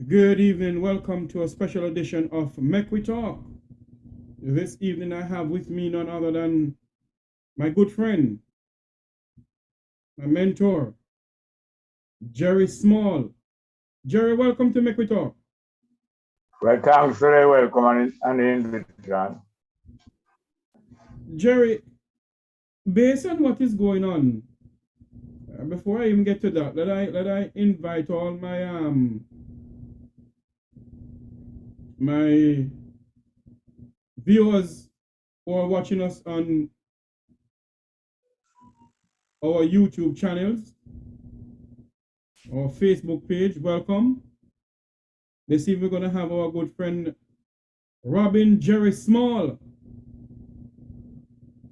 Good evening. Welcome to a special edition of Make We Talk. This evening I have with me none other than my good friend, my mentor, Jerry Small. Jerry, welcome to Make We Talk. Well, thanks for the welcome and the invitation. Jerry, based on what is going on, before I even get to that, let I invite all my viewers who are watching us on our YouTube channels or Facebook page. Welcome. This evening we're going to have our good friend Robin Jerry Small,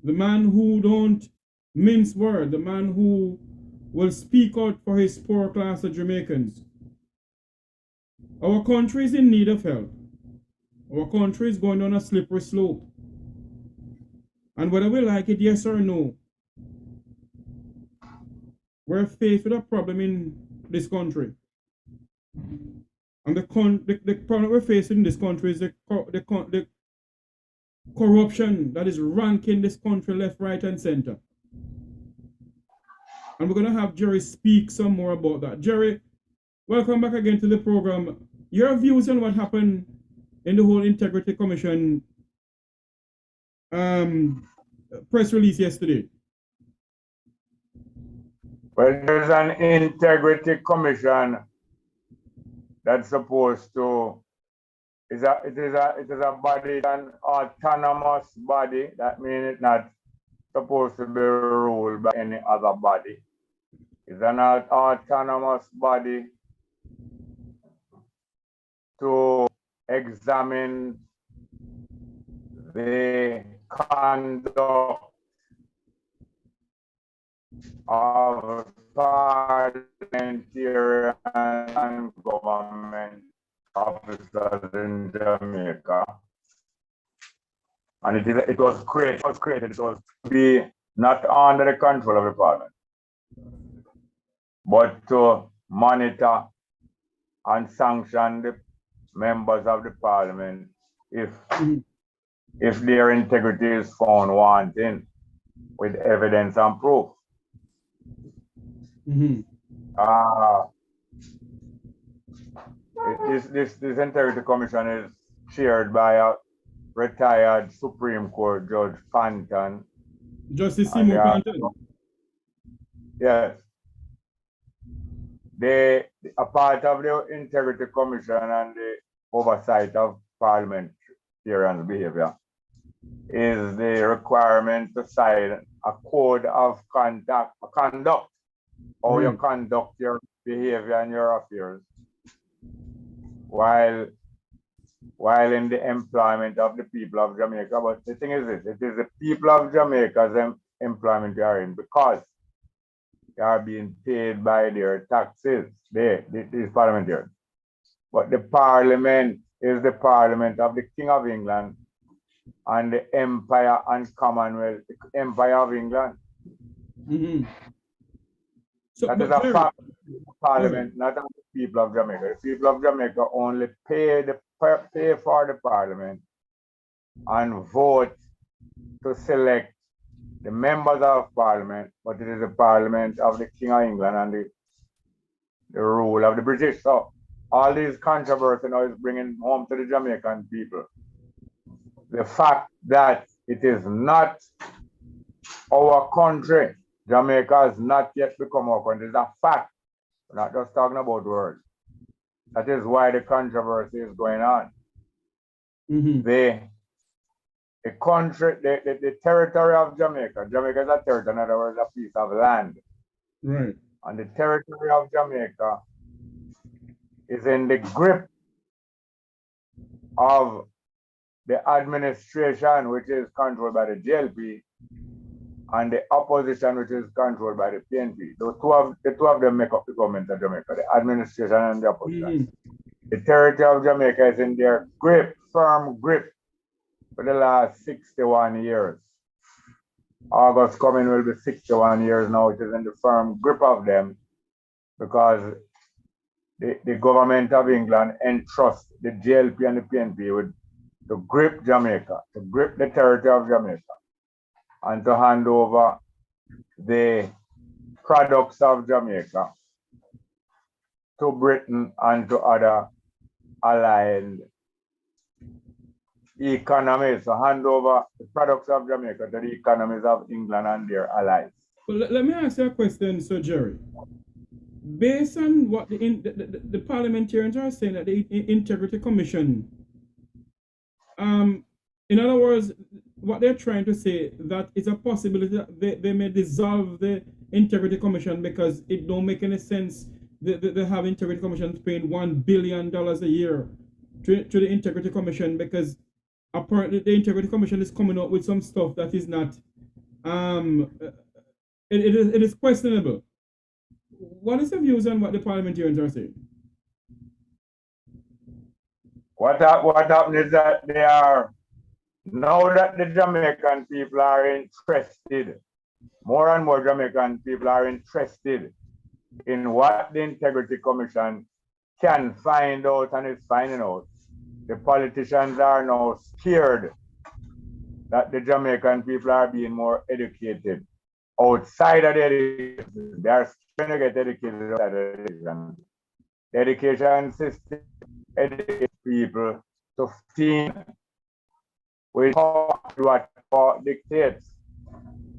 the man who don't mince word, the man who will speak out for his poor class of Jamaicans. Our country is in need of help. Our country is going on a slippery slope. And whether we like it, yes or no, we're faced with a problem in this country. And the problem we're facing in this country is the corruption that is ranking this country left, right, and center. And we're going to have Jerry speak some more about that. Jerry, welcome back again to the program. Your views on what happened in the whole Integrity Commission press release yesterday? Well, there's an integrity commission that's supposed to it is a body, an autonomous body. That means it's not supposed to be ruled by any other body. It's an autonomous body to examine the conduct of parliamentarian and government officers in Jamaica. And it was created to be not under the control of the parliament, but to monitor and sanction the members of the parliament if their integrity is found wanting with evidence and proof. This integrity commission is chaired by a retired Supreme Court Judge Panton. Justice Seymour Panton. Yes. A part of the integrity commission and the oversight of parliamentarian behavior is the requirement to sign a code of conduct, how you conduct your behavior and your affairs while in the employment of the people of Jamaica. But the thing is this, it is the people of Jamaica's employment they are in because they are being paid by their taxes, these parliamentarians. But the parliament is the parliament of the King of England and the Empire and Commonwealth, the Empire of England. So, that is a parliament, not of the people of Jamaica. The people of Jamaica only pay for the parliament and vote to select the members of parliament, but it is the parliament of the King of England and the rule of the British. So all these controversy now is bringing home to the Jamaican people the fact that it is not our country. Jamaica has not yet become our country. It's a fact. We're not just talking about words. That is why the controversy is going on. The country, the territory of Jamaica. Jamaica is a territory, in other words, a piece of land. Right. And the territory of Jamaica is in the grip of the administration, which is controlled by the JLP, and the opposition, which is controlled by the PNP. The two of them make up the government of Jamaica, the administration and the opposition. The territory of Jamaica is in their grip, firm grip, for the last 61 years. August coming will be 61 years now. It is in the firm grip of them because the government of England entrusts the JLP and the PNP with to grip Jamaica, to grip the territory of Jamaica, and to hand over the products of Jamaica to Britain and to other allied economies. So hand over the products of Jamaica to the economies of England and their allies. Well, let me ask you a question, Sir Jerry. Based on what the parliamentarians are saying that the Integrity Commission, in other words, what they're trying to say that it's a possibility that they may dissolve the Integrity Commission because it don't make any sense. They have Integrity Commission paying $1 billion a year to the Integrity Commission because apparently the Integrity Commission is coming up with some stuff that is not it is questionable. What is your views on what the parliamentarians are saying? What happened is that they are, now that the Jamaican people are interested, more and more Jamaican people are interested in what the Integrity Commission can find out and is finding out. The politicians are now scared that the Jamaican people are being more educated outside of the education. They are trying to get educated outside of the education. The education system educates people to think with what thought dictates.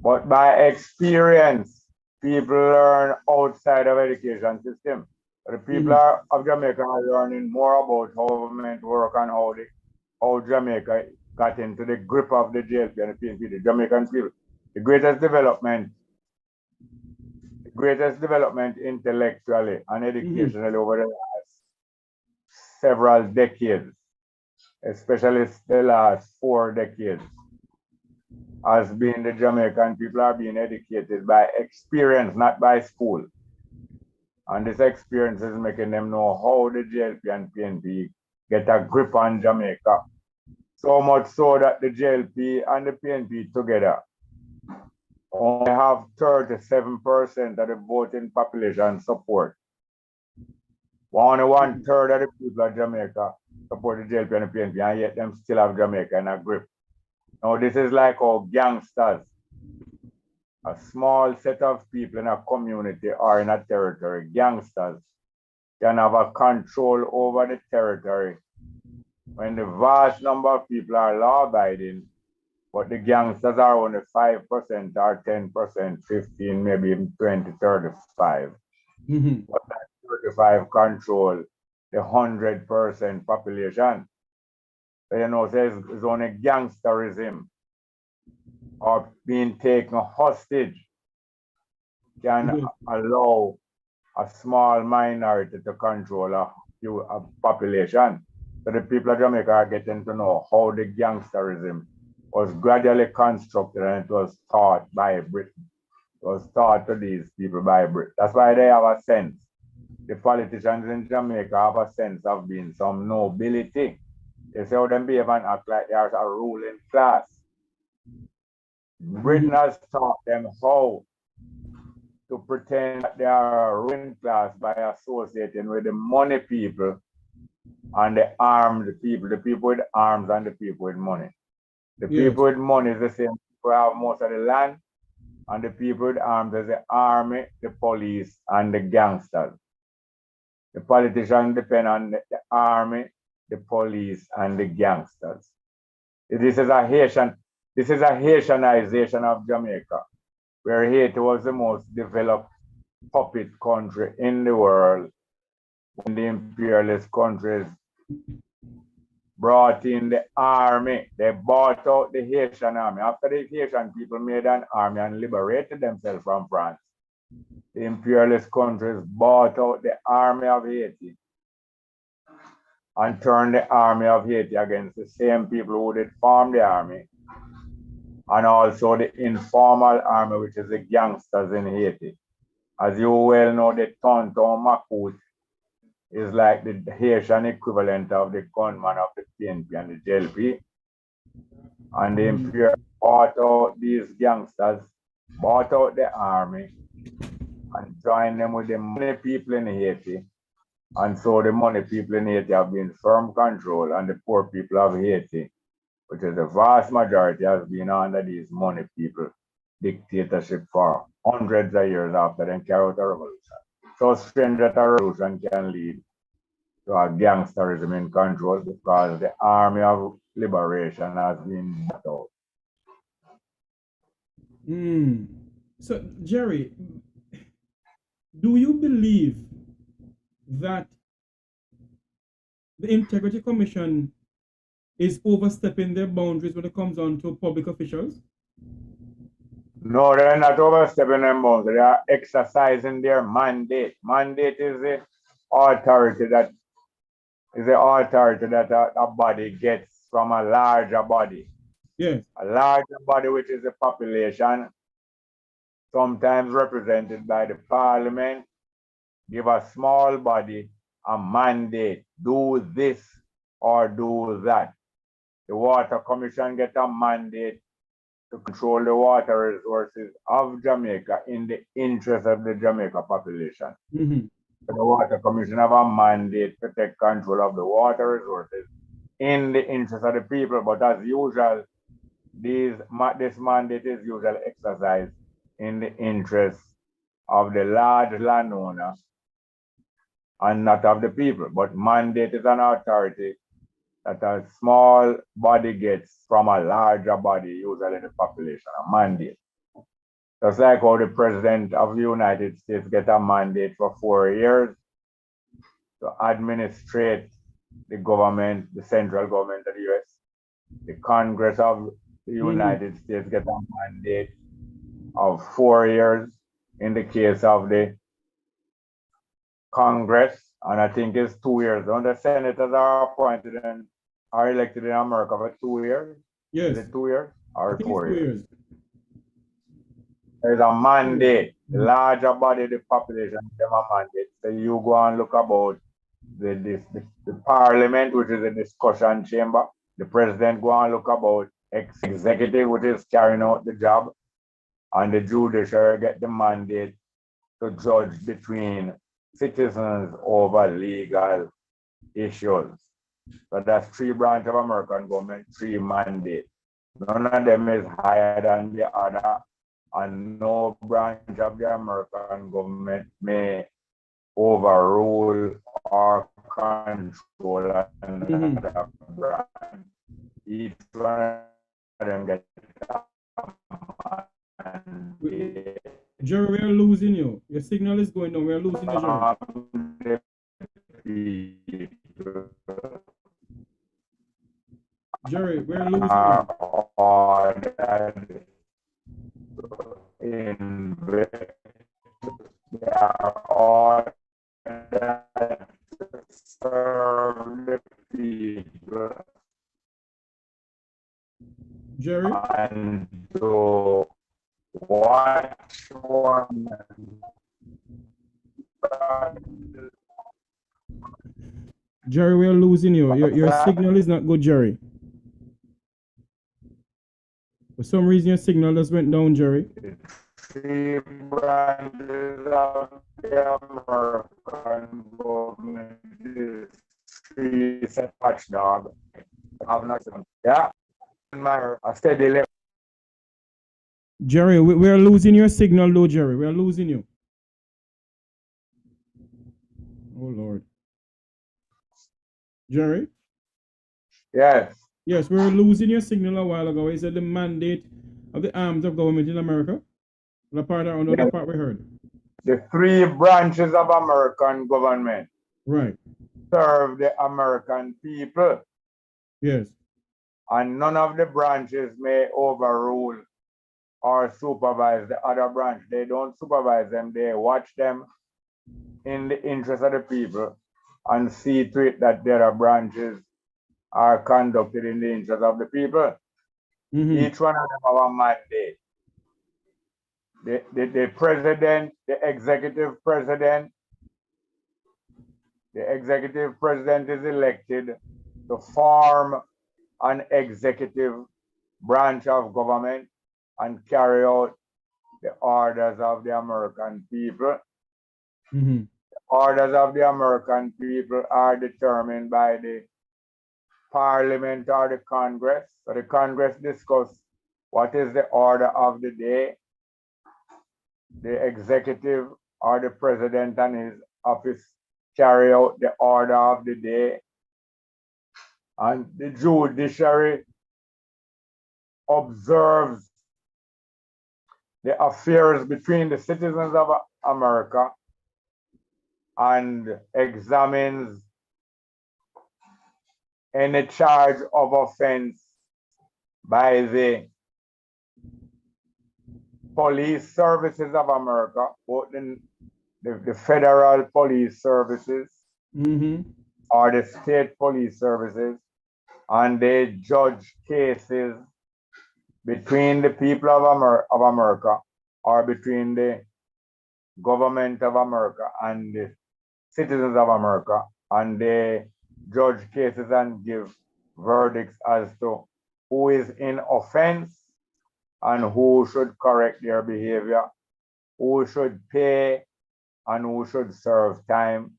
But by experience, people learn outside of education system. The people of Jamaica are learning more about how government work and how Jamaica got into the grip of the JLP and the PNP, the Jamaican people. The greatest development intellectually and educationally over the last several decades, especially the last 4 decades, has been the Jamaican people are being educated by experience, not by school. And this experience is making them know how the JLP and PNP get a grip on Jamaica. So much so that the JLP and the PNP together only have 37% of the voting population support. Only 1/3 of the people of Jamaica support the JLP and the PNP, and yet them still have Jamaica in a grip. Now this is like how gangsters, a small set of people in a community or in a territory, gangsters can have a control over the territory when the vast number of people are law-abiding, but the gangsters are only 5% or 10%, 15, maybe even 20, 35. But that 35 control the 100% population. So, you know, it's only gangsterism or being taken hostage can allow a small minority to control a population. So the people of Jamaica are getting to know how the gangsterism was gradually constructed and it was taught by Britain. It was taught to these people by Britain. That's why they have a sense. The politicians in Jamaica have a sense of being some nobility. They say how them behave and act like they are a ruling class. Britain has taught them how to pretend that they are a ruling class by associating with the money people and the armed people, the people with arms and the people with money. The people with money is the same people who have most of the land, and the people with arms is the army, the police, and the gangsters. The politicians depend on the army, the police, and the gangsters. This is a Haitianization of Jamaica, where Haiti was the most developed puppet country in the world when the imperialist countries brought in the army. They bought out the Haitian army. After the Haitian people made an army and liberated themselves from France, the imperialist countries bought out the army of Haiti and turned the army of Haiti against the same people who did form the army and also the informal army, which is the gangsters in Haiti. As you well know, the Tonton Macoute is like the Haitian equivalent of the gunman of the PNP and the JLP. And the Imperial bought out these gangsters, bought out the army, and joined them with the money people in Haiti. And so the money people in Haiti have been firm control, and the poor people of Haiti, which is the vast majority, has been under these money people dictatorship for hundreds of years after they carry out a revolution. So strange that a revolution can lead to a gangsterism in control because the army of liberation has been bought out. So, Jerry, do you believe that the Integrity Commission is overstepping their boundaries when it comes on to public officials? No, they're not overstepping their boundaries. They are exercising their mandate. Mandate is the authority that a body gets from a larger body. Yes. A larger body, which is the population, sometimes represented by the parliament, give a small body a mandate, do this or do that. The Water Commission get a mandate to control the water resources of Jamaica in the interest of the Jamaica population. The Water Commission have a mandate to take control of the water resources in the interest of the people, but as usual, this mandate is usually exercised in the interest of the large landowner and not of the people. But mandate is an authority that a small body gets from a larger body, usually the population, a mandate. Just like how the President of the United States gets a mandate for 4 years to administrate the government, the central government of the US. The Congress of the United States gets a mandate of 4 years in the case of the Congress, and I think it's 2 years. When the senators are appointed and are elected in America for 2 years. Yes. Is it 2 years or 4 years? There's a mandate. The larger body of the population give a mandate. So you go and look about the parliament, which is a discussion chamber. The president go and look about executive, which is carrying out the job, and the judiciary get the mandate to judge between citizens over legal issues. So that's 3 branches of American government, 3 mandates. None of them is higher than the other, and no branch of the American government may overrule or control another branch. Each one of them gets Jerry, we are losing you. Your signal is going down. We are losing you, Jerry. Jerry, we are losing you. They are all that serve the people. Jerry? And to watch one. Jerry, we are losing you. Your signal is not good, Jerry. For some reason, your signal just went down, Jerry. 3 branches of the American government is 3 set watchdog. Yeah, a steady level. Jerry, we are losing your signal, though, Jerry. We are losing you. Oh, Lord. Jerry? Yes. Yes, we were losing your signal a while ago. Is it the mandate of the arms of government in America? The part or another part we heard? The 3 branches of American government. Right. Serve the American people. Yes. And none of the branches may overrule or supervise the other branch. They don't supervise them. They watch them in the interest of the people and see to it that their branches are conducted in the interest of the people. Each one of them have a mandate. The president, the executive president is elected to form an executive branch of government and carry out the orders of the American people. The orders of the American people are determined by the Parliament or the Congress. So the Congress discuss what is the order of the day. The executive or the president and his office carry out the order of the day. And the judiciary observes the affairs between the citizens of America and examines any charge of offense by the police services of America, both in the federal police services or the state police services, and they judge cases between the people of America or between the government of America and the citizens of America, and they judge cases and give verdicts as to who is in offense and who should correct their behavior, who should pay and who should serve time.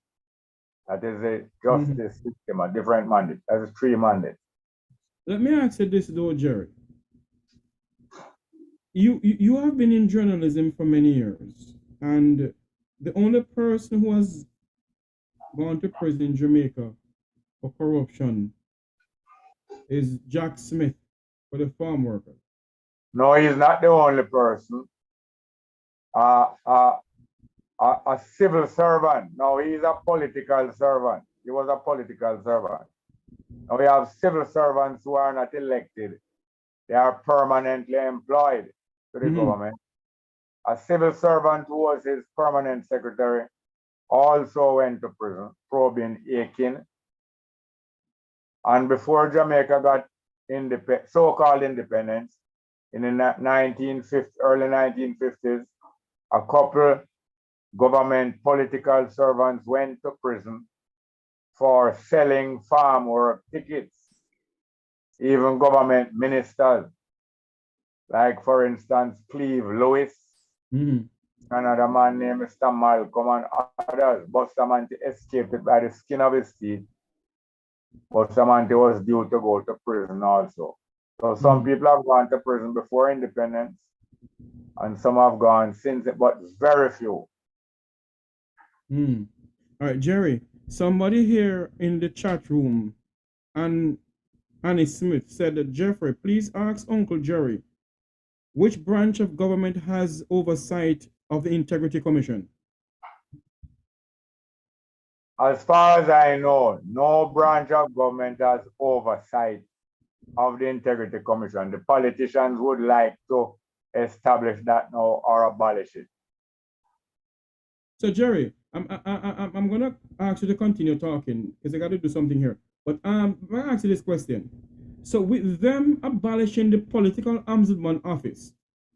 That is a justice system, a different mandate. That's 3 mandates. Let me ask you this though, Jerry. You have been in journalism for many years, and the only person who has gone to prison in Jamaica for corruption is Jack Smith for the farm workers. No, he's not the only person. A civil servant. No, he's a political servant. He was a political servant. Now we have civil servants who are not elected. They are permanently employed to the government. A civil servant who was his permanent secretary also went to prison, Probin Aiken. And before Jamaica got so-called independence, in the early 1950s, a couple government political servants went to prison for selling farm work tickets. Even government ministers, like for instance, Cleve Lewis, another man named Mr. Malcolm, and others. Bustamante escaped it by the skin of his teeth. Bustamante was due to go to prison also. So some people have gone to prison before independence, and some have gone since it, but very few. All right, Jerry, somebody here in the chat room, and Annie Smith said that, Jeffrey, please ask Uncle Jerry, which branch of government has oversight of the Integrity Commission? As far as I know, no branch of government has oversight of the Integrity Commission. The politicians would like to establish that now or abolish it. So Jerry, I'm gonna ask you to continue talking because I got to do something here. But I'm gonna ask you this question. So with them abolishing the political ombudsman office,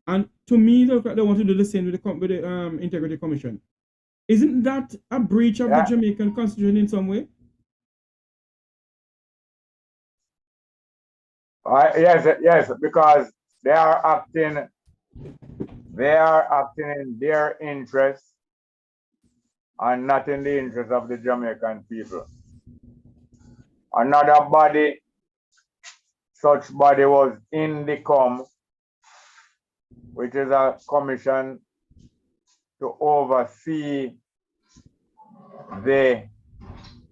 and to me, they want to do the same with the Integrity Commission. Isn't that a breach of the Jamaican Constitution in some way? Yes, because they are acting in their interest and not in the interest of the Jamaican people. Another body, such body was INDECOM, which is a commission to oversee the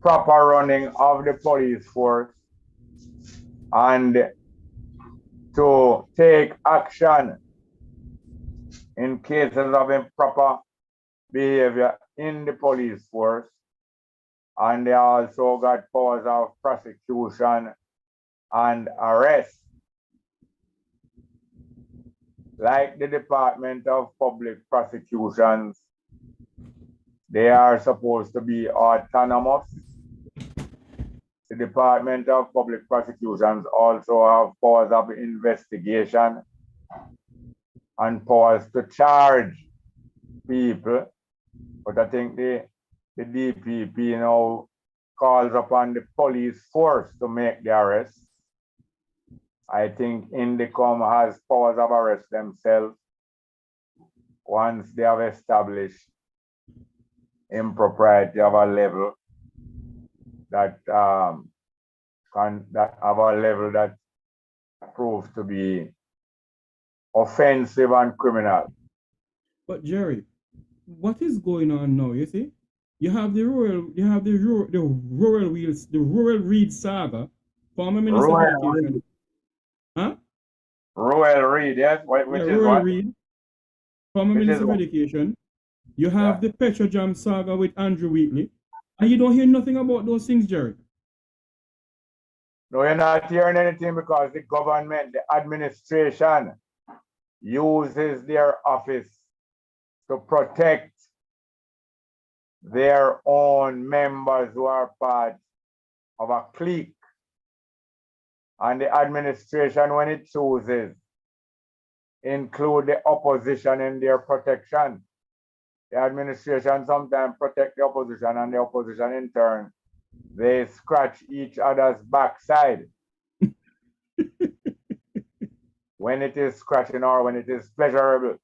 proper running of the police force and to take action in cases of improper behavior in the police force. And they also got powers of prosecution and arrest. Like the Department of Public Prosecutions, they are supposed to be autonomous the Department of Public Prosecutions also have powers of investigation and powers to charge people. But I think the DPP now calls upon the police force to make the arrest. I think INDECOM has powers of arrest themselves once they have established impropriety of a level that that proves to be offensive and criminal. But Jerry, what is going on now? You see, you have the rural Reid saga, former Minister of Education. Huh? Rural Reid, yes. Which is Rural what? Reid, former Minister of Education. You have the Petrojam saga with Andrew Wheatley, and you don't hear nothing about those things, Jerry. No, you're not hearing anything because the government, the administration, uses their office to protect their own members who are part of a clique. And the administration, when it chooses, include the opposition in their protection. The administration sometimes protect the opposition, and the opposition in turn, they scratch each other's backside when it is scratching or when it is pleasurable.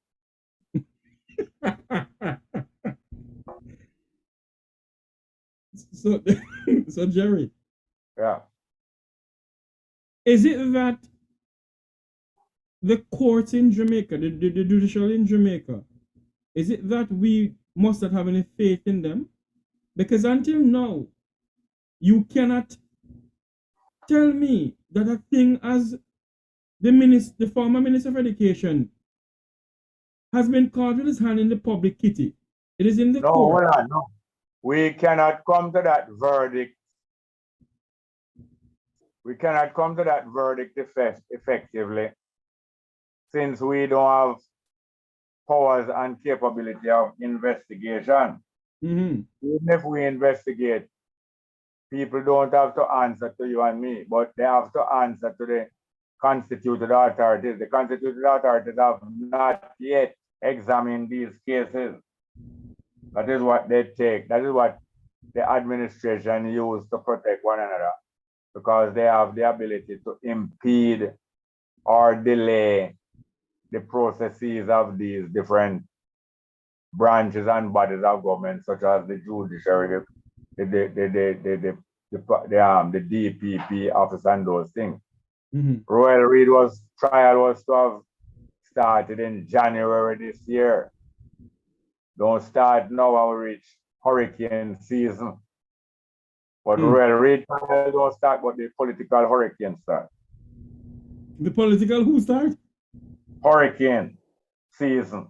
So Jerry. Yeah. Is it that the courts in Jamaica, the judicial in Jamaica, is it that we must not have any faith in them? Because until now, you cannot tell me that a thing as the former Minister of Education has been caught with his hand in the public kitty. It is in the court. Hold on, no. We cannot come to that verdict. We cannot come to that verdict effectively since we don't have powers and capability of investigation. Even if we investigate, people don't have to answer to you and me, but they have to answer to the constituted authorities. The constituted authorities have not yet examined these cases. That is what they take. That is what the administration uses to protect one another, because they have the ability to impede or delay the processes of these different branches and bodies of government, such as the judiciary, the DPP office, and those things. Royal Reid trial was to have started in January this year. Don't start now when we reach hurricane season. But Royal Reid trial don't start, but the political hurricane start. The political who start? Hurricane season.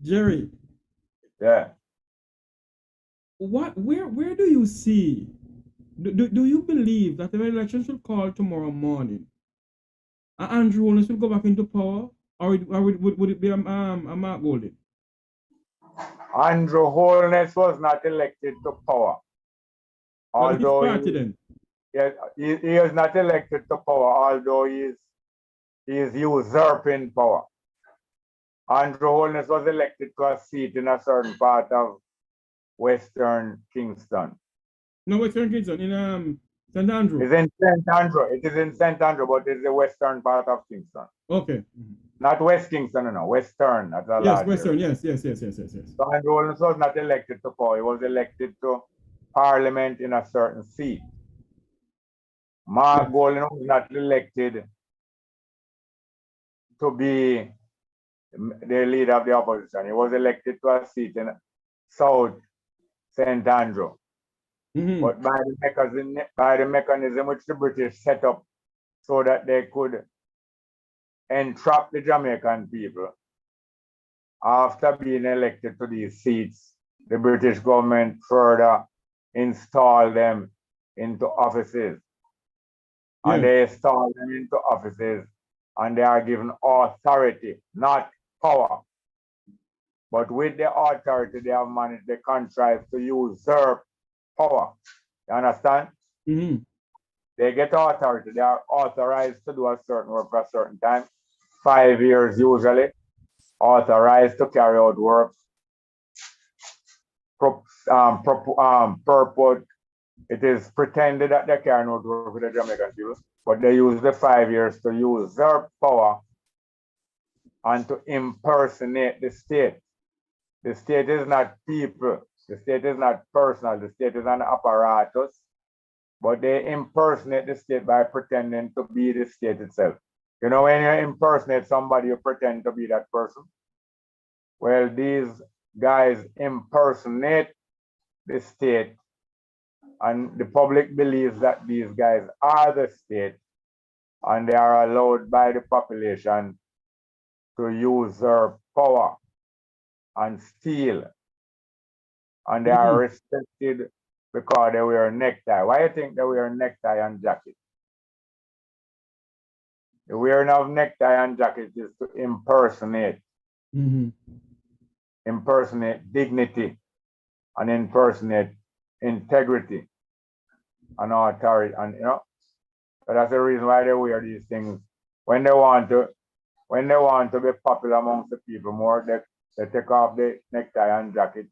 Jerry. Yeah. Where do you see? Do you believe that the election should call tomorrow morning, Andrew Holness will go back into power, or would it be a Mark Golding? Andrew Holness was not elected to power. Although he is not elected to power, although he is usurping power. Andrew Holness was elected to a seat in a certain part of Western Kingston. No, Western Kingston, in St. Andrew. It's in St. Andrew. It is in St. Andrew, but it's the western part of Kingston. Okay. Not West Kingston, no, Western. Yes, Western, yes. So Andrew Holness was not elected to power. He was elected to Parliament in a certain seat. Mark Golding was not elected to be the leader of the opposition. He was elected to a seat in South St. Andrew. But by the mechanism which the British set up so that they could entrap the Jamaican people, after being elected to these seats, the British government further installed them into offices. And they install them into offices, and they are given authority, not power. But with the authority they have managed, they contrive to usurp power. You understand? Mm-hmm. They get authority. They are authorized to do a certain work for a certain time, 5 years usually, authorized to carry out work, purport. It is pretended that they carry out work with the Jamaican people, but they use the 5 years to usurp power and to impersonate the state. The state is not people. The state is not personal. The state is an apparatus, but they impersonate the state by pretending to be the state itself. You know, when you impersonate somebody, you pretend to be that person. Well, these guys impersonate the state, and the public believes that these guys are the state, and they are allowed by the population to usurp power and steal. And they are respected because they wear a necktie. Why do you think they wear a necktie and jacket? The wearing of necktie and jacket is to impersonate, impersonate dignity, and impersonate integrity and authority. And so that's the reason why they wear these things. When they want to be popular amongst the people more, they take off the necktie and jacket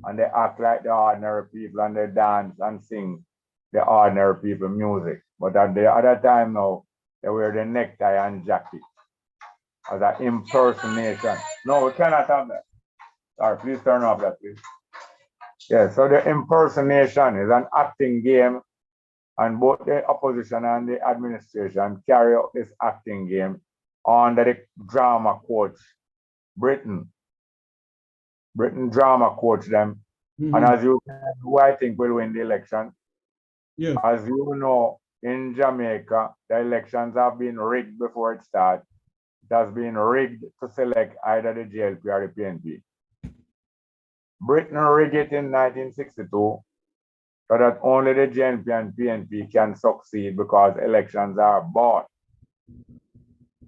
and they act like the ordinary people and they dance and sing the ordinary people music. But at the other time now, they wear the necktie and jacket as an impersonation. No, we cannot have that. Sorry, please turn off that, please. Yeah, so the impersonation is an acting game, and both the opposition and the administration carry out this acting game under the drama coach, Britain. Britain drama coach them. And as you know, who I think will win the election. Yeah. As you know, in Jamaica, the elections have been rigged before it starts. It has been rigged to select either the JLP or the PNP. Britain rigged it in 1962 so that only the JLP and PNP can succeed because elections are bought.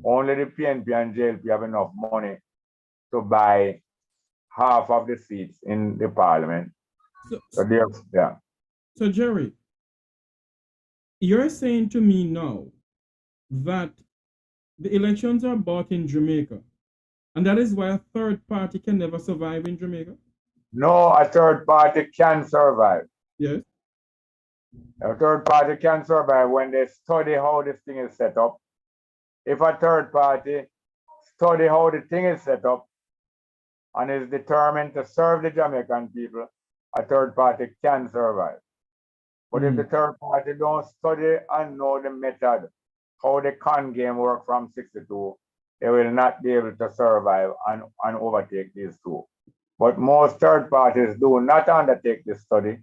Only the PNP and JLP have enough money to buy half of the seats in the parliament. So Jerry, you're saying to me now that the elections are bought in Jamaica, and that is why a third party can never survive in Jamaica? No, a third party can survive. Yes. A third party can survive when they study how this thing is set up. If a third party study how the thing is set up and is determined to serve the Jamaican people, a third party can survive. But if the third party don't study and know the method, how the con game work from 62, they will not be able to survive and overtake these two. But most third parties do not undertake this study.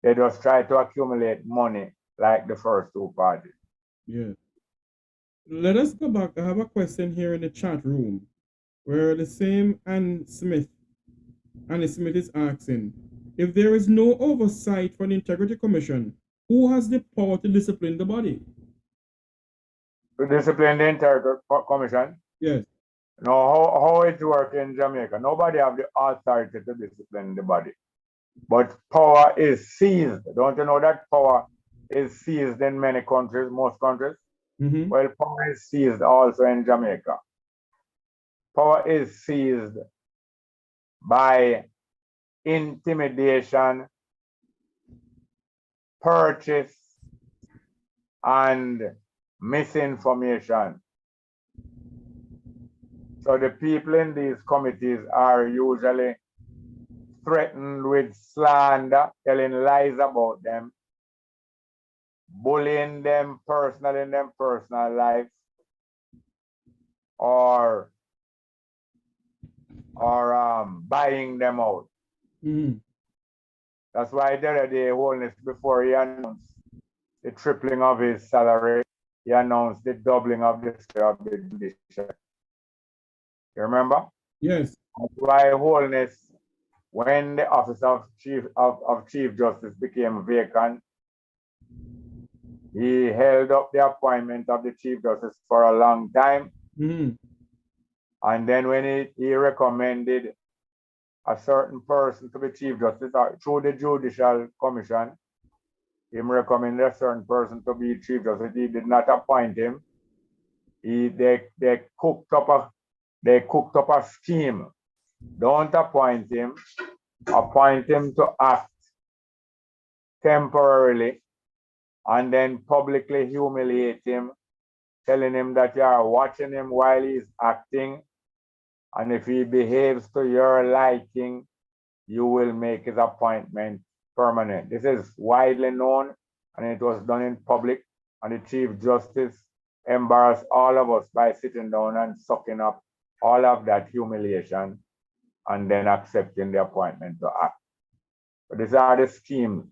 They just try to accumulate money like the first two parties. Yeah. Let us go back. I have a question here in the chat room where the same Annie Smith is asking, if there is no oversight from the Integrity Commission, who has the power to discipline the body? To discipline the Integrity Commission? Yes. No, how it works in Jamaica, nobody have the authority to discipline the body. But power is seized. Don't you know that power is seized in many countries, most countries? Well, power is seized also in Jamaica. Power is seized by intimidation, purchase, and misinformation. So the people in these committees are usually threatened with slander, telling lies about them, bullying them personally in their personal lives, or buying them out. That's why the other day, Holness, before he announced the tripling of his salary, he announced the doubling of the salary of the judiciary. You remember? Yes. That's why Holness, when the office of Chief Justice became vacant, he held up the appointment of the Chief Justice for a long time. And then when he recommended a certain person to be Chief Justice through the Judicial Commission. Him recommended a certain person to be Chief Justice. He did not appoint him. They cooked up a scheme. Don't appoint him. Appoint him to act temporarily and then publicly humiliate him, telling him that you are watching him while he's acting. And if he behaves to your liking, you will make his appointment permanent. This is widely known, and it was done in public. And the Chief Justice embarrassed all of us by sitting down and sucking up all of that humiliation and then accepting the appointment to act. So these are the schemes.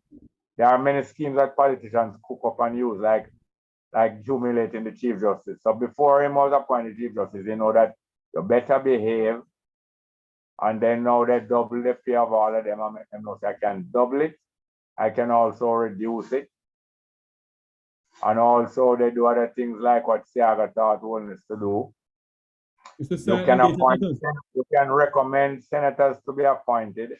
There are many schemes that politicians cook up and use, like humiliating the Chief Justice. So before him was appointed Chief Justice, you know that you better behave. And then now they double the pay of all of them. I make them know, so I can double it. I can also reduce it. And also they do other things like what Siaga thought wants to do. You can appoint, you can recommend senators to be appointed,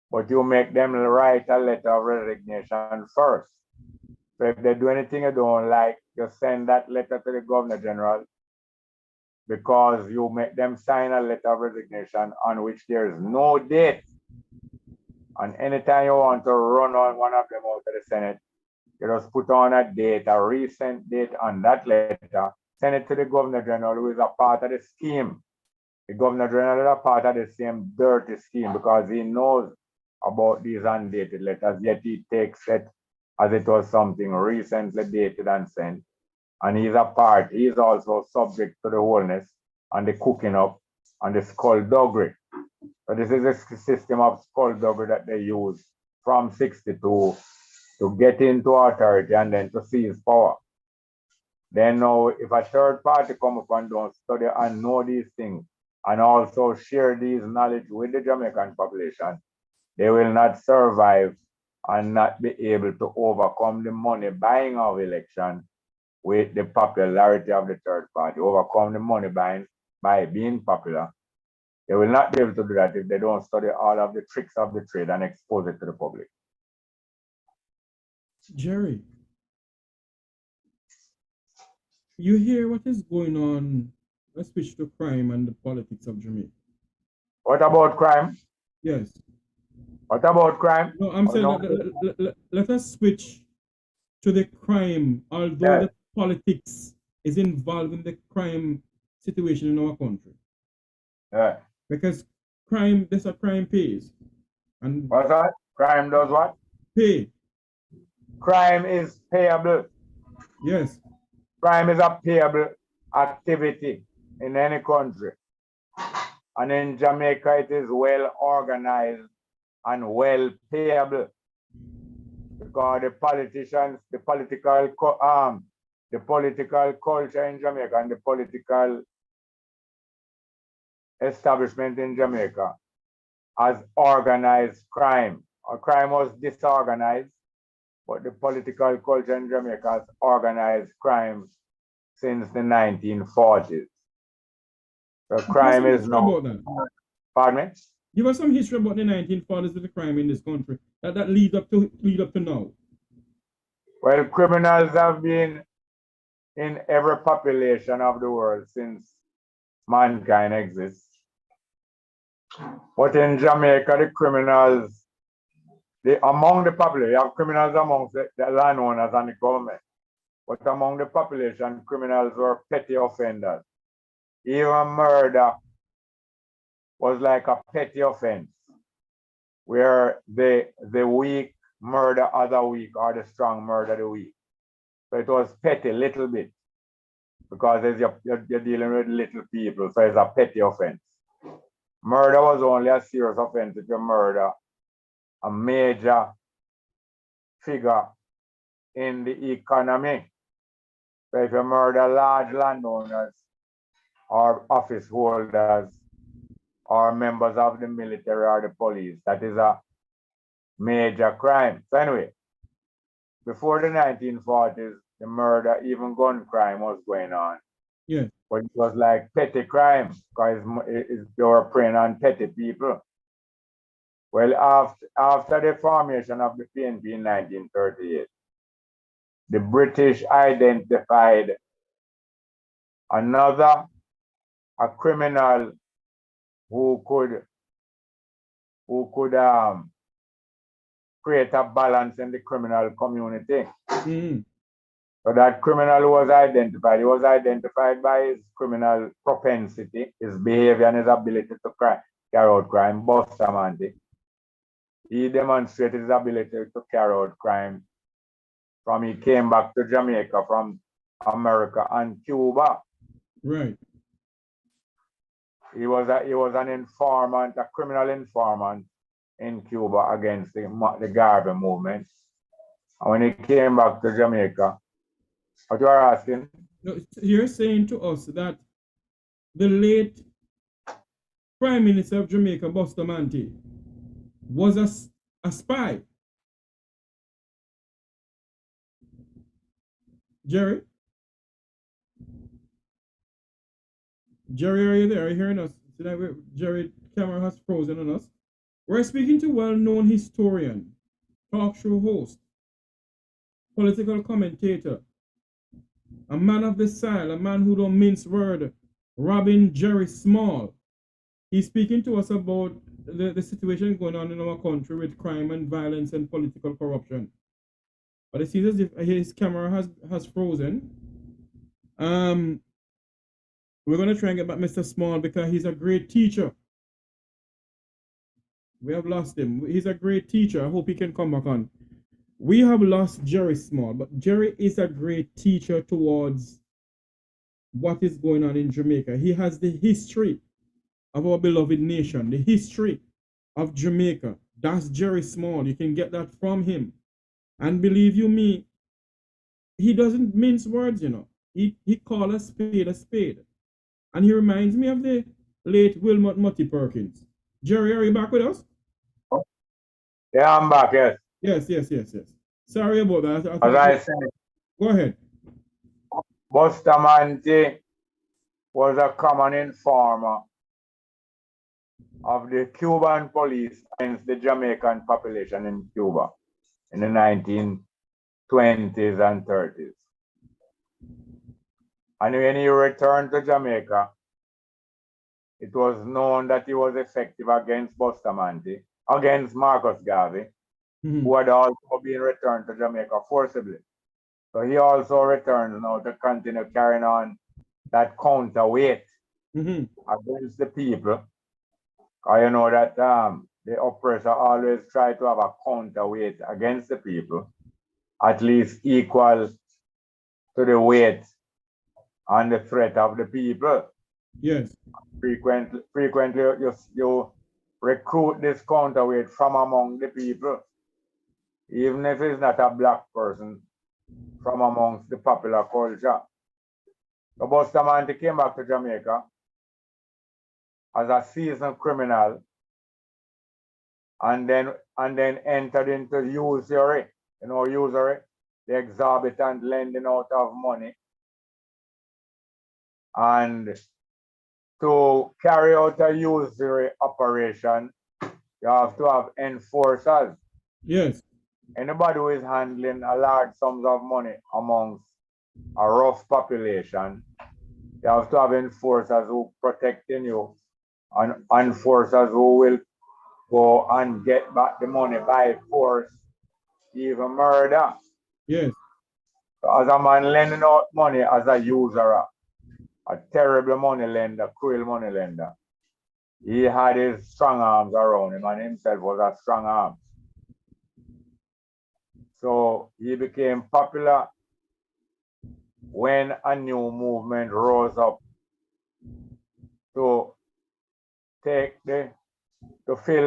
but you make them write a letter of resignation first. So if they do anything you don't like, you send that letter to the Governor General, because you make them sign a letter of resignation on which there is no date. And anytime you want to run on one of them out of the Senate, you just put on a date, a recent date on that letter, send it to the Governor General, who is a part of the scheme. The Governor General is a part of the same dirty scheme because he knows about these undated letters, yet he takes it as it was something recently dated and sent. And he's also subject to the wholeness and the cooking up and the skullduggery. So this is a system of skullduggery that they use from 62 to get into authority and then to seize power. Then now, if a third party come up and don't study and know these things and also share these knowledge with the Jamaican population, they will not survive and not be able to overcome the money buying of election with the popularity of the third party, overcome the money buying by being popular. They will not be able to do that if they don't study all of the tricks of the trade and expose it to the public. Jerry, you hear what is going on? Let's switch to crime and the politics of Jamaica. What about crime? Yes. What about crime? No, I'm saying let us switch to the crime, although the politics is involved in the crime situation in our country. Yeah. Because crime, there's a crime pays. And what's that? Crime does what? Pay. Crime is payable. Yes. Crime is a payable activity in any country. And in Jamaica, it is well organized and well payable. Because the politicians, the political culture in Jamaica and the political establishment in Jamaica has organized crime. Or crime was disorganized, but the political culture in Jamaica has organized crime since the 1940s. So crime is now. Pardon me? Give us some history about the 1940s of the crime in this country that lead up to now. Well, criminals have been in every population of the world since mankind exists. But in Jamaica, the criminals, among the population, you have criminals amongst the landowners and the government. But among the population, criminals were petty offenders. Even murder was like a petty offense, where the weak murder other weak or the strong murder the weak. So it was petty, little bit, because you're dealing with little people, so it's a petty offense. Murder was only a serious offense if you murder a major figure in the economy. So if you murder large landowners or office holders or members of the military or the police, that is a major crime. So anyway, before the 1940s, the murder, even gun crime was going on. Yeah. But it was like petty crime because they were preying on petty people. Well, after the formation of the PNP in 1938, the British identified a criminal who could create a balance in the criminal community. Mm-hmm. So that criminal was identified. He was identified by his criminal propensity, his behavior, and his ability to carry out crime. Bustamante. He demonstrated his ability to carry out crime from he came back to Jamaica from America and Cuba. Right. He was an informant, a criminal informant in Cuba against the Garvey movement. And when he came back to Jamaica, what you are asking? No, you're saying to us that the late Prime Minister of Jamaica, Bustamante, was a spy. Jerry? Jerry, are you there? Are you hearing us? Jerry, camera has frozen on us. We're speaking to well-known historian, talk show host, political commentator, a man of the style, a man who don't mince word, Robin Jerry Small. He's speaking to us about the situation going on in our country with crime and violence and political corruption. But it seems as if his camera has frozen. We're going to try and get back Mr. Small because he's a great teacher. We have lost him. He's a great teacher. I hope he can come back on. We have lost Jerry Small, but Jerry is a great teacher towards what is going on in Jamaica. He has the history of our beloved nation, the history of Jamaica. That's Jerry Small. You can get that from him. And believe you me, he doesn't mince words, you know. He calls a spade a spade. And he reminds me of the late Wilmot Mutty Perkins. Jerry, are you back with us? Yeah, I'm back, yes. Yes. Sorry about that. As I said, go ahead. Bustamante was a common informer of the Cuban police against the Jamaican population in Cuba in the 1920s and 30s. And when he returned to Jamaica, it was known that he was effective against Bustamante, against Marcus Garvey, who had also been returned to Jamaica forcibly. So he also returns now to continue carrying on that counterweight against the people. You know that the oppressor always try to have a counterweight against the people, at least equal to the weight and the threat of the people. Yes. Frequently you recruit this counterweight from among the people, even if it's not a black person, from amongst the popular culture. So Bustamante came back to Jamaica as a seasoned criminal and then entered into usury. You know, usury, the exorbitant lending out of money. And to carry out a usury operation, you have to have enforcers. Yes. Anybody who is handling a large sums of money amongst a rough population, you have to have enforcers who protecting you and enforcers who will go and get back the money by force, even murder. Yes. So as a man lending out money as a usurer, a terrible money lender, cruel money lender, he had his strong arms around him and himself was a strong arm. So he became popular when a new movement rose up to fill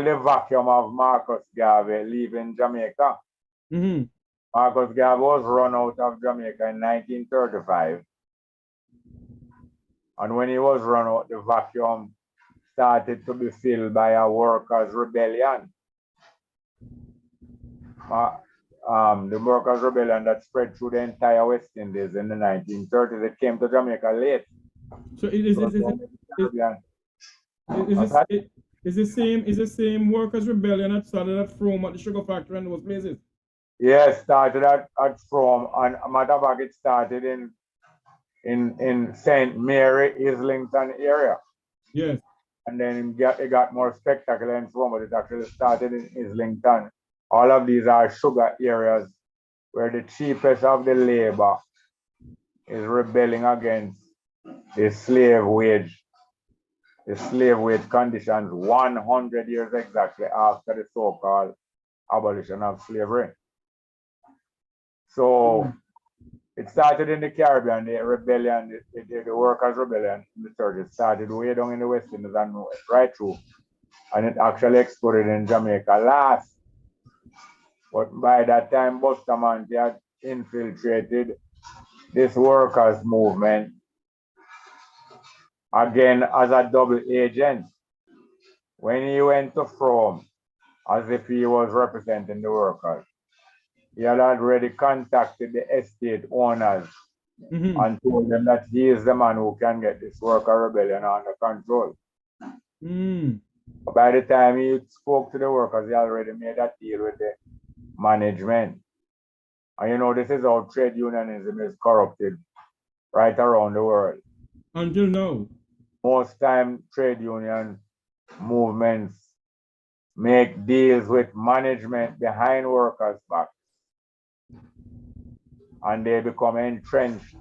the vacuum of Marcus Garvey leaving Jamaica. Marcus Garvey was run out of Jamaica in 1935. And when he was run out, the vacuum started to be filled by a workers' rebellion. The workers' rebellion that spread through the entire West Indies in the 1930s. It came to Jamaica late. So Is the same workers' rebellion that started at Frome at the sugar factory and those places? Yes, started at Frome, and matter of fact, it started in St. Mary, Islington area. Yes. And then it got more spectacular in Frome, but it actually started in Islington. All of these are sugar areas where the cheapest of the labor is rebelling against the slave wage conditions 100 years exactly after the so-called abolition of slavery. So it started in the Caribbean, the rebellion, the workers' rebellion in the 30s started way down in the West Indies and right through. And it actually exploded in Jamaica last. But by that time, Bustamante had infiltrated this workers' movement again as a double agent. When he went to Frome, as if he was representing the workers, he had already contacted the estate owners and told them that he is the man who can get this worker rebellion under control. By the time he spoke to the workers, he already made a deal with the management. And you know, this is how trade unionism is corrupted right around the world. Until now. Most time trade union movements make deals with management behind workers' back, and they become entrenched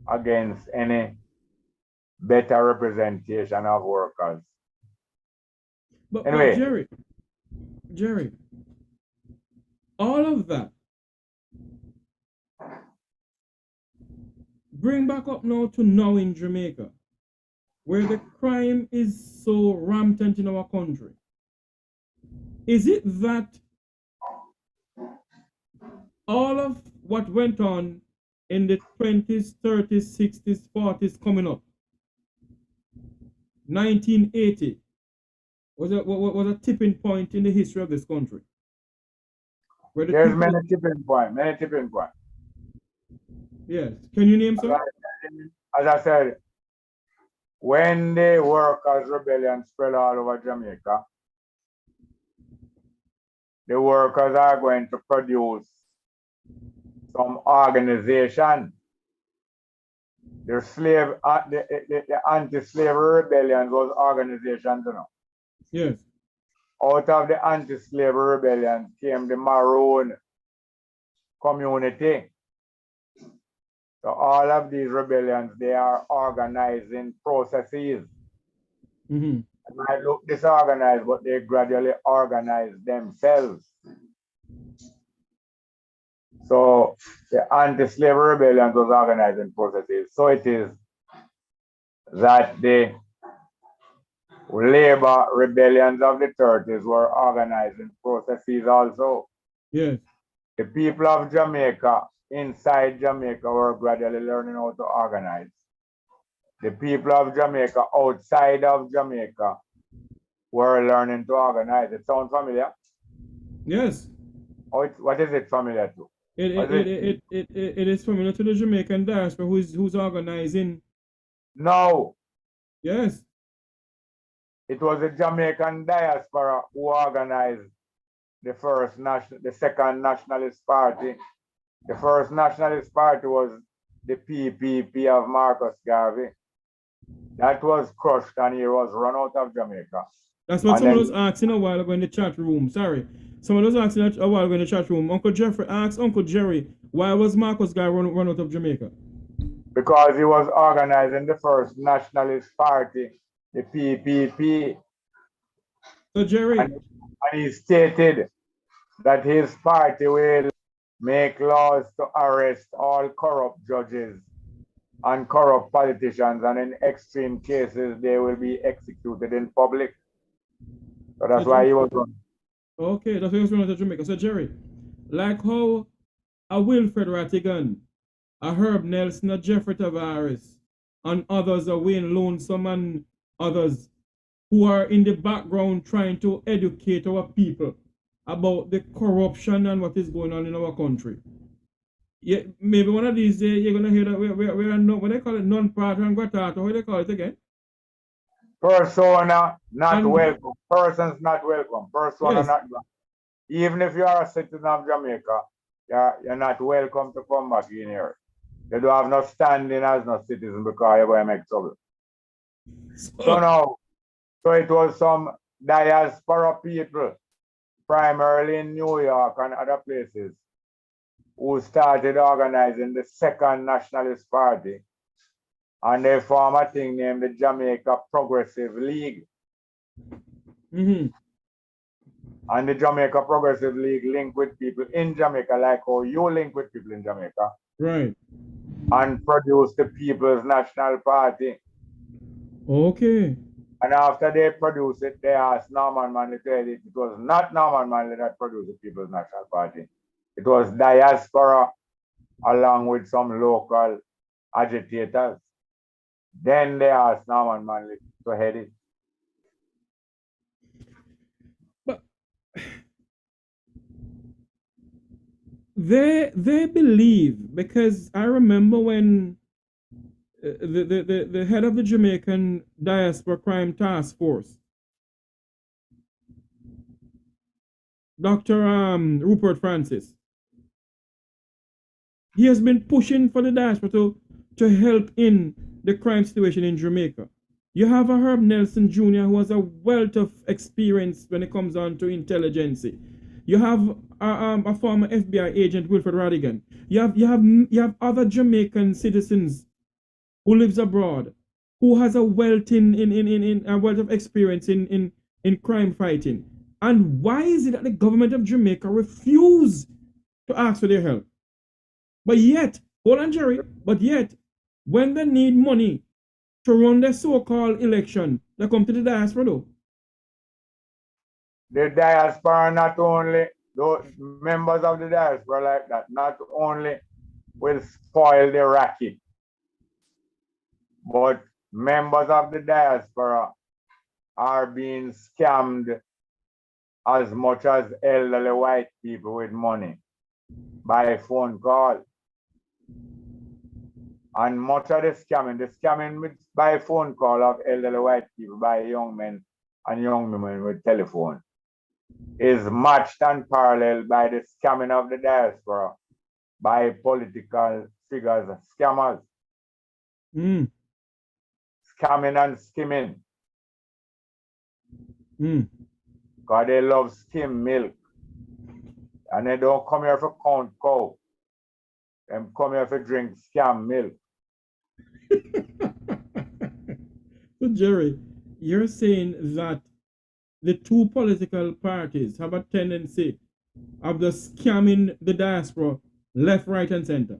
against any better representation of workers. But anyway, Jerry, all of that bring back up now in Jamaica, where the crime is so rampant in our country. Is it that all of what went on in the 20s, 30s, 60s, 40s coming up, 1980, was a tipping point in the history of this country? There's many tipping points. Yes. Can you name some? As I said, when the workers' rebellion spread all over Jamaica, the workers are going to produce some organization. The anti-slavery rebellion was organizations, you know. Yes. Out of the anti-slavery rebellion came the Maroon community. So all of these rebellions, they are organizing processes. It might look disorganized, but they gradually organize themselves. So the anti-slavery rebellion was organizing processes. So it is that the labor rebellions of the 30s were organizing processes also. Yes. The people of Jamaica, inside Jamaica, were gradually learning how to organize. The people of Jamaica, outside of Jamaica, were learning to organize. It sounds familiar? Yes. What is it familiar to? It is familiar to the Jamaican diaspora who's organizing. No. Yes. It was the Jamaican diaspora who organized the second nationalist party. The first nationalist party was the PPP of Marcus Garvey. That was crushed and he was run out of Jamaica. That's what someone was asking a while ago in the chat room. Sorry. Someone was asking a while ago in the chat room. Uncle Jeffrey asked Uncle Jerry, why was Marcus Garvey run out of Jamaica? Because he was organizing the first nationalist party, the PPP. So Jerry. And he stated that his party will make laws to arrest all corrupt judges and corrupt politicians, and in extreme cases, they will be executed in public. So that's why he was running. Okay, that's why he was running to Jamaica. So Jerry, like how a Wilfred Rattigan, a Herb Nelson, a Jeffrey Tavares, and others, a Wayne Lonesome and others, who are in the background trying to educate our people about the corruption and what is going on in our country. Yeah, maybe one of these days you're gonna hear that we are not, what they call it, non-party and guatato, what do they call it again? Persona not And welcome. Persons not welcome. Persona yes, not welcome. Even if you are a citizen of Jamaica, you're not welcome to come back in here. You don't have no standing as no citizen because you're going to make trouble. So now, so it was some diaspora people, primarily in New York and other places, who started organizing the Second Nationalist Party. And they formed a thing named the Jamaica Progressive League. mm-hmm. And the Jamaica Progressive League linked with people in Jamaica, like how you link with people in Jamaica, Right. and produced the People's National Party. Okay. And after they produced it, they asked Norman Manley to edit. It was not Norman Manley that produced the People's National Party. It was diaspora along with some local agitators. Then they asked Norman Manley to head it. But they believe, because I remember when the head of the Jamaican Diaspora Crime Task Force, Dr. Rupert Francis, he has been pushing for the diaspora to help in the crime situation in Jamaica. You have a Herb Nelson Jr. who has a wealth of experience when it comes on to intelligence. You have a former FBI agent, Wilfred Radigan. You have other Jamaican citizens who lives abroad, who has a wealth in a wealth of experience in crime fighting. And why is it that the government of Jamaica refuse to ask for their help? But yet, hold on, Jerry, but yet, when they need money to run their so-called election, they come to the diaspora though. The diaspora not only, those members of the diaspora like that, not only will spoil the racket, but members of the diaspora are being scammed as much as elderly white people with money by phone call. And much of the scamming by phone call of elderly white people by young men and young women with telephone is matched and paralleled by the scamming of the diaspora by political figures, scammers. Scamming and skimming. Because they love skim milk. And they don't come here for count cow. They come here for drink scam milk. So Jerry, you're saying that the two political parties have a tendency of the scamming the diaspora left, right, and center.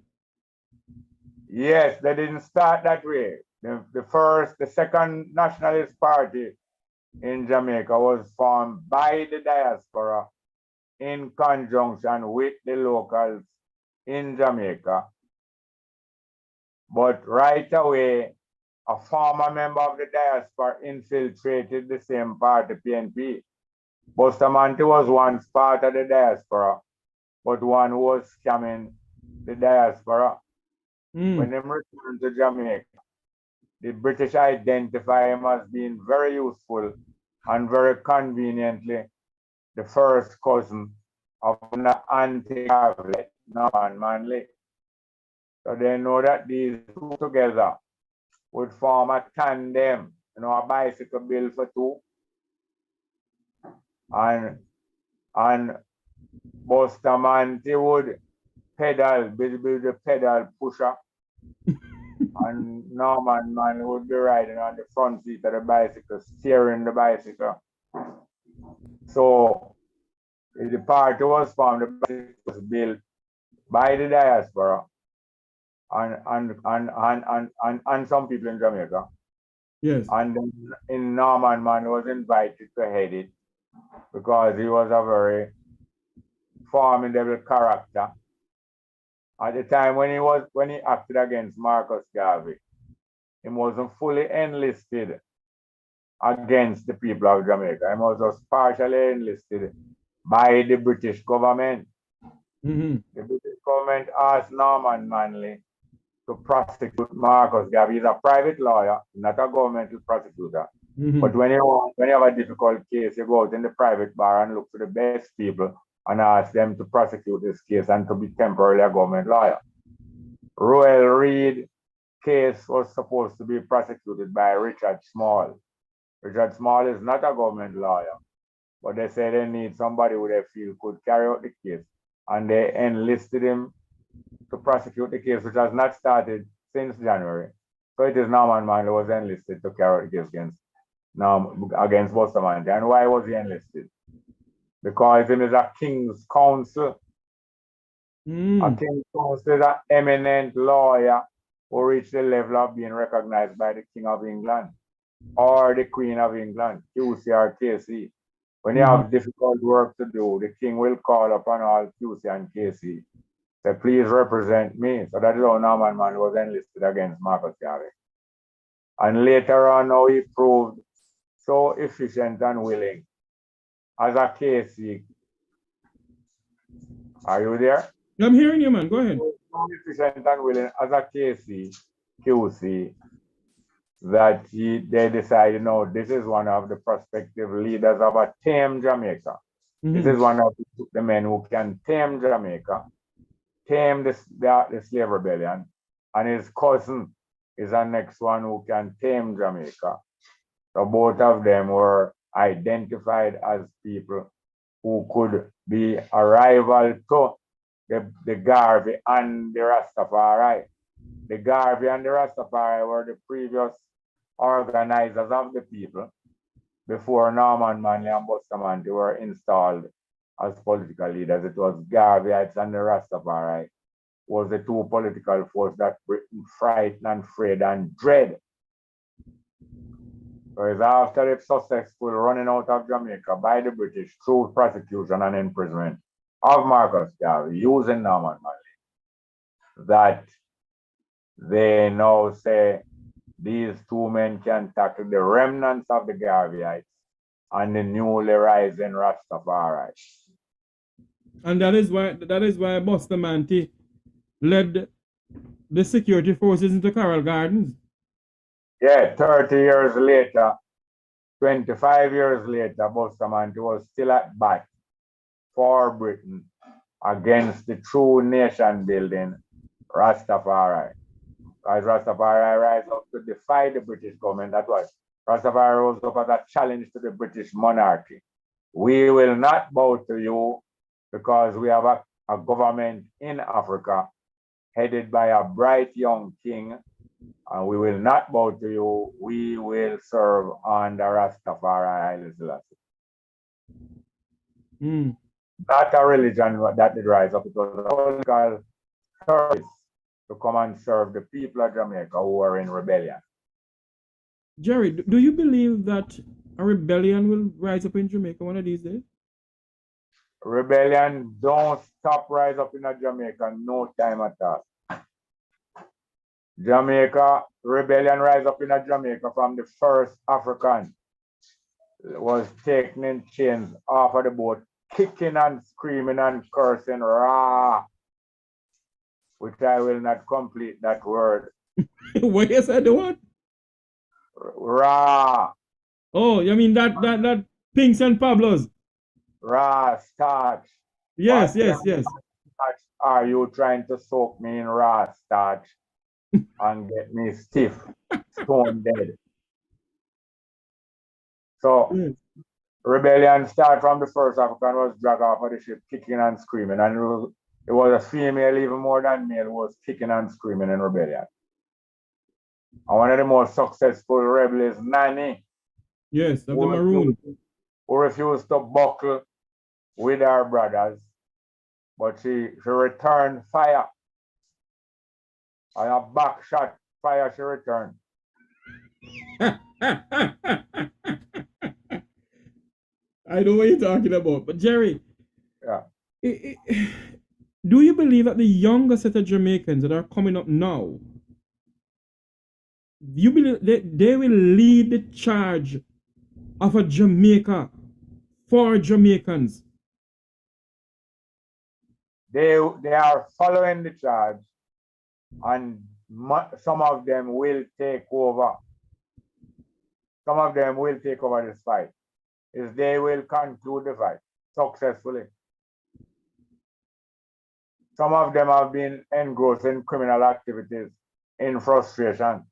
Yes, they didn't start that way. The second nationalist party in Jamaica was formed by the diaspora in conjunction with the locals in Jamaica. But right away, a former member of the diaspora infiltrated the same party, PNP. Bustamante was once part of the diaspora, but one who was scamming the diaspora. When they returned to Jamaica, the British identify him as being very useful and very conveniently the first cousin of an anti-Harvey, Norman Manley. So they know that these two together would form a tandem, a bicycle built for two. And Bustamante would pedal, build the pedal pusher. And Norman Manley would be riding on the front seat of the bicycle, steering the bicycle. So the party was formed, the bicycle was built by the diaspora and some people in Jamaica. Yes. And then in Norman Manley was invited to head it because he was a very formidable character. At the time when he acted against Marcus Garvey, he wasn't fully enlisted against the people of Jamaica. He was just partially enlisted by the British government. The British government asked Norman Manley to prosecute Marcus Garvey. He's a private lawyer, not a governmental prosecutor. But when you have a difficult case, you go out in the private bar and look for the best people and ask them to prosecute this case and to be temporarily a government lawyer. Royal Reed case was supposed to be prosecuted by Richard Small. Richard Small is not a government lawyer, but they said they need somebody who they feel could carry out the case. And they enlisted him to prosecute the case, which has not started since January. So it is Norman Manley who was enlisted to carry out the case against Bustamante. And why was he enlisted? Because he is a King's Counsel. A King's Counsel is an eminent lawyer who reached the level of being recognized by the King of England or the Queen of England, QC or KC. When you have difficult work to do, the King will call upon all QC and KC. Say, please represent me. So that is how Norman Manley was enlisted against Marcus Garvey. And later on, how he proved so efficient and willing as a KC. Are you there? I'm hearing you, man. Go ahead. So efficient and willing as a KC, QC, that they decided, no, this is one of the prospective leaders of a tame Jamaica. This is one of the men who can tame Jamaica, tame the slave rebellion, and his cousin is the next one who can tame Jamaica. So both of them were identified as people who could be a rival to the Garvey and the Rastafari. The Garvey and the Rastafari were the previous organizers of the people before Norman Manley and Bustamante were installed as political leaders. It was Garveyites and the Rastafari was the two political forces that Britain frightened and afraid and dread. So it's after the successful running out of Jamaica by the British through prosecution and imprisonment of Marcus Garvey using Norman Manley that they now say these two men can tackle the remnants of the Garveyites and the newly rising Rastafari. And that is why Bustamante led the security forces into Coral Gardens. Yeah, 30 years later, 25 years later, Bustamante was still at bat for Britain against the true nation building Rastafari. As Rastafari rise up to defy the British government, that was Rastafari rose up as a challenge to the British monarchy. We will not bow to you because we have a government in Africa headed by a bright young king, and we will not bow to you. We will serve under Rastafari Haile Selassie. Not a religion that did rise up, it was a political service to come and serve the people of Jamaica who were in rebellion. Jerry, do you believe that a rebellion will rise up in Jamaica one of these days? Rebellion don't stop rise up in Jamaica no time at all. Jamaica, rebellion rise up in Jamaica from the first African was taken in chains off of the boat, kicking and screaming and cursing, rah, which I will not complete that word. What you said the what? Rah. Oh, you mean that Pinks and Pablos? Rah, starch. Yes, What yes. are you trying to soak me in raw starch and get me stiff, stone dead? So rebellion started from the first African was dragged off of the ship, kicking and screaming, and it was a female even more than male who was kicking and screaming in rebellion. And one of the most successful rebels is Nanny. Yes, of the Maroon. Who refused to buckle with her brothers, but she returned fire. And a back shot fire she returned. I know what you're talking about, but Jerry, yeah. Do you believe that the younger set of Jamaicans that are coming up now, you believe they will lead the charge of a Jamaica for Jamaicans? They are following the charge, and some of them will take over. some of them will take over this fight, is they will conclude the fight successfully. Some of them have been engrossed in criminal activities in frustration.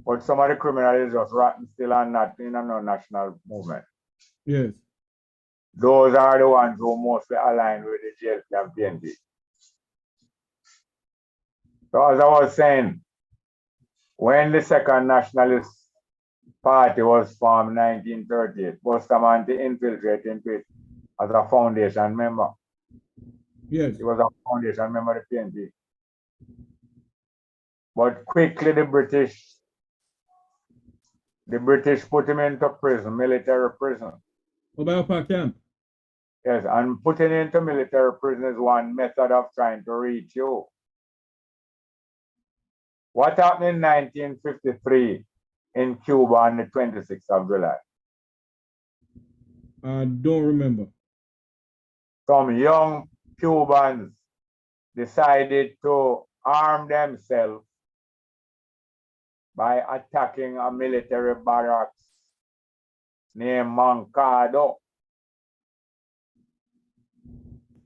But some of the criminals is just rotten still and not in a national movement. Yes. Those are the ones who mostly align with the JLP and PNP. So as I was saying, when the Second Nationalist Party was formed in 1938, Bustamante infiltrated into it as a foundation member. Yes. He was a foundation member of the PNP. But quickly the British put him into prison, military prison. Obayapa camp. Yes, and putting into military prison is one method of trying to reach you. What happened in 1953 in Cuba on the 26th of July? I don't remember. Some young Cubans decided to arm themselves by attacking a military barracks named Moncado.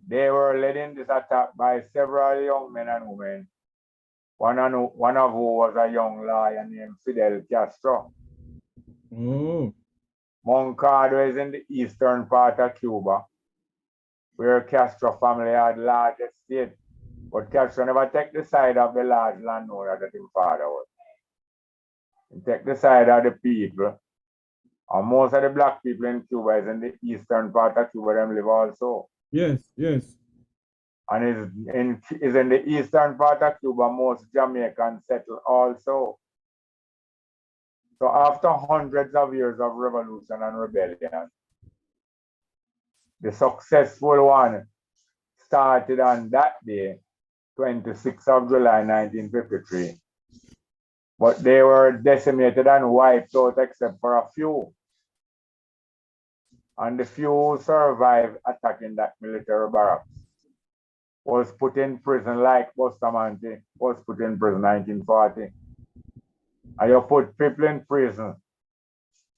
They were led in this attack by several young men and women, one of who was a young lawyer named Fidel Castro. Oh. Moncado is in the eastern part of Cuba, where Castro family had large estate, but Castro never take the side of the large landowner that his father was. He take the side of the people, and most of the black people in Cuba is in the eastern part of Cuba, them live also. Yes, yes. And is in the eastern part of Cuba, most Jamaicans settle also. So after hundreds of years of revolution and rebellion, the successful one started on that day, 26th of July, 1953. But they were decimated and wiped out except for a few. And the few who survived attacking that military barracks was put in prison like Bustamante was put in prison 1940. And you put people in prison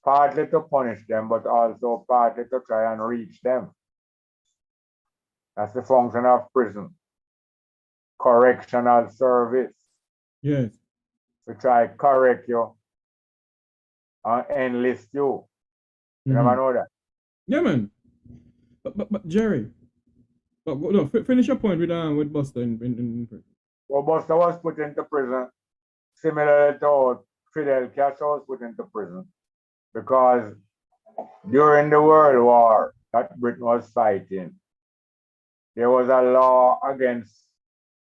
partly to punish them, but also partly to try and reach them. That's the function of prison. Correctional service. Yes. To try correct you and enlist you. You never know that. Yeah, man. But Jerry, no, finish your point with Buster in prison. Well, Buster was put into prison similar to Fidel Castro was put into prison because during the World War that Britain was fighting, there was a law against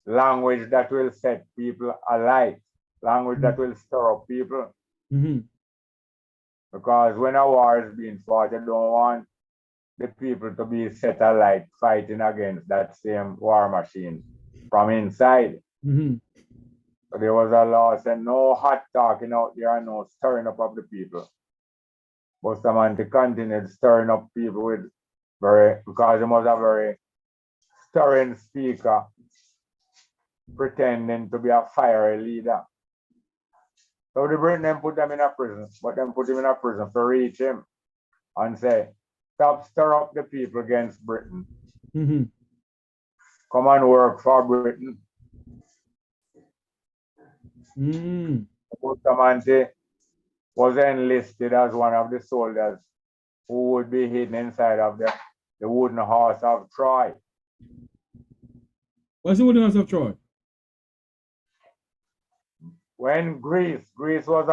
language that will set people alight, language that will stir up people. Because when a war is being fought, you don't want the people to be set alight fighting against that same war machine from inside. So there was a law saying no hot talking out there and no stirring up of the people. Bustamante continued stirring up people with because he was a very stirring speaker, pretending to be a fiery leader. So the Britain put them in a prison, but then put him in a prison to reach him and say, stop stir up the people against Britain. Come and work for Britain. Bustamante was enlisted as one of the soldiers who would be hidden inside of the wooden horse of Troy. What's the wooden horse of Troy? When Greece was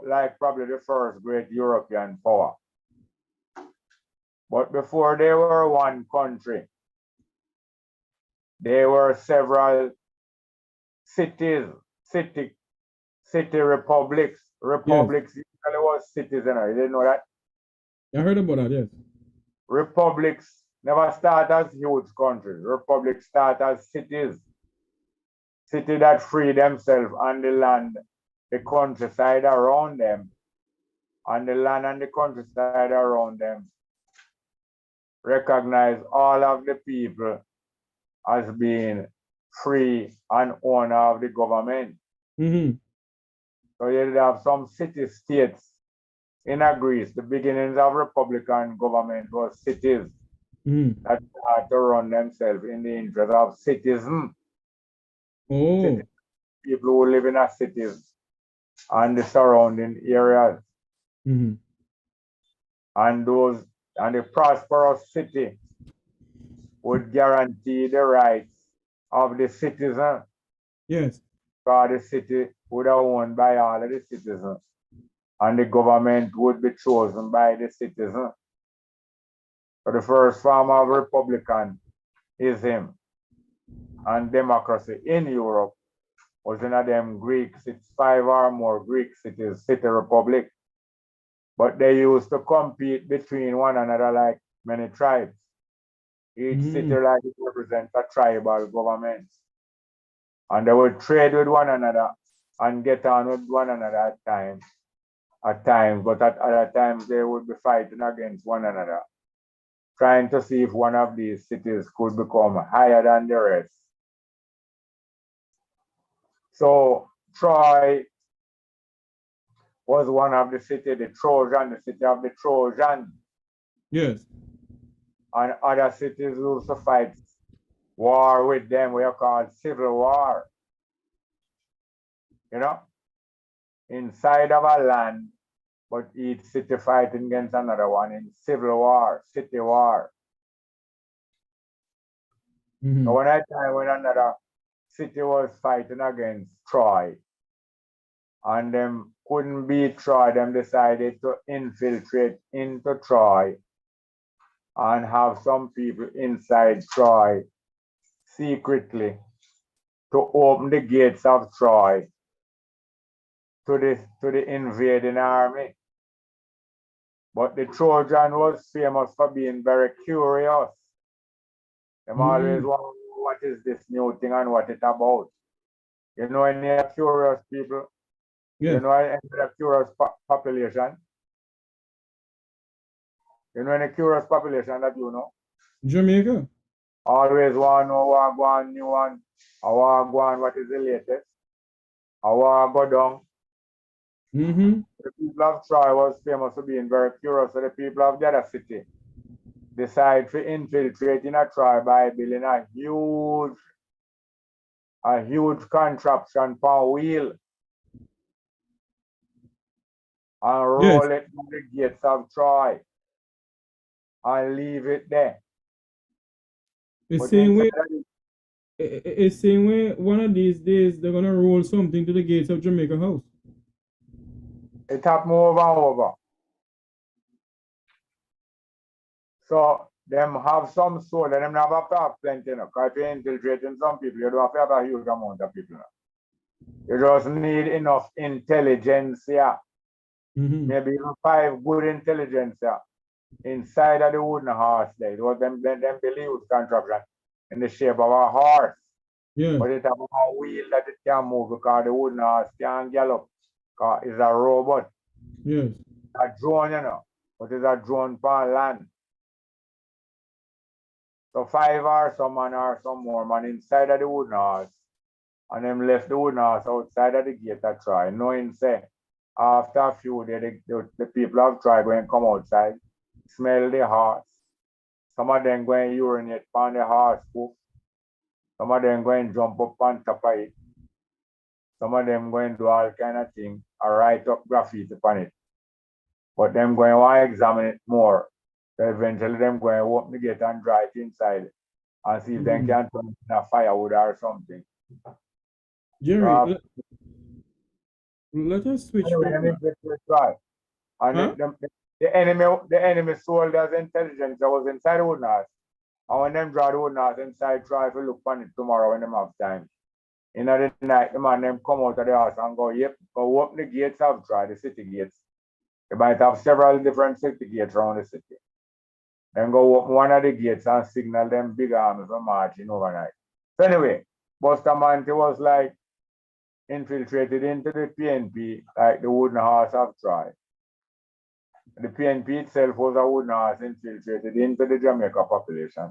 like probably the first great European power. But before they were one country, there were several city republics. Republics usually was cities, you didn't know that? I heard about that, yes. Republics never start as huge countries. Republics start as cities. City that free themselves on the land, the countryside around them, and the land and the countryside around them recognize all of the people as being free and owner of the government. So you have some city-states in Greece. The beginnings of Republican government was cities that had to run themselves in the interest of citizens. Oh. People who live in a cities and the surrounding areas. And the prosperous city would guarantee the rights of the citizen. Yes. Because the city would have owned by all of the citizens. And the government would be chosen by the citizen. So the first form of republicanism and democracy in Europe was in them Greek cities, 5 or more Greek cities, city republic. But they used to compete between one another like many tribes. Each city like it represents a tribal government. And they would trade with one another and get on with one another at times. But at other times they would be fighting against one another, trying to see if one of these cities could become higher than the rest. So Troy was one of the cities, the city of the Trojans. Yes. And other cities used to fight war with them, we are called civil war. You know? Inside of a land, but each city fighting against another one in civil war, city war. So when another city was fighting against Troy, and them couldn't beat Troy, them decided to infiltrate into Troy and have some people inside Troy secretly to open the gates of Troy to the invading army. But the Trojan was famous for being very curious. Them always want to know what is this new thing and what it's about. You know any curious people? Yes. You know any curious population? You know any curious population that you know? Jamaica. Always want to know what one new one, what is the latest, go down. The people of Troy was famous for being very curious, so the people of the other city decide to infiltrate in a Troy by building a huge contraption per wheel and roll it to the gates of Troy and leave it there. It's saying one of these days they're gonna roll something to the gates of Jamaica House. It happened over and over. So them have some soul, and them never have to have plenty, because if you're infiltrating some people, you don't have to have a huge amount of people. You just need enough intelligence, maybe even 5 good intelligence inside of the wooden horse there. It was them believe contraption in the shape of a horse. Yeah. But it have a wheel that it can move because the wooden horse can't gallop because it's a robot. Yes. A drone, but it's a drone on land. So 5 or some man or some more man inside of the wooden horse. And them left the wooden horse outside of the gate to try, knowing say after a few days the people have tried going come outside, smell the horse. Some of them going urinate on the horse poop. Some of them going jump up on top of it. Some of them going do all kind of things and write up graffiti upon it. But them going to examine it more. So eventually them going to open the gate and dry it inside and see if they can turn it in a firewood or something. Jerry, let us switch. Anyway, and the enemy soldiers' intelligence that was inside the wooden horse. And when them draw the wooden horse inside, try to look on it tomorrow when them have time. In the night, the man them come out of the house and go, go open the gates of Troy, the city gates. They might have several different city gates around the city. Then go open one of the gates and signal them big armies for marching overnight. So anyway, Bustamante was like infiltrated into the PNP like the wooden horse of Troy. The PNP itself was a wooden horse infiltrated into the Jamaica population.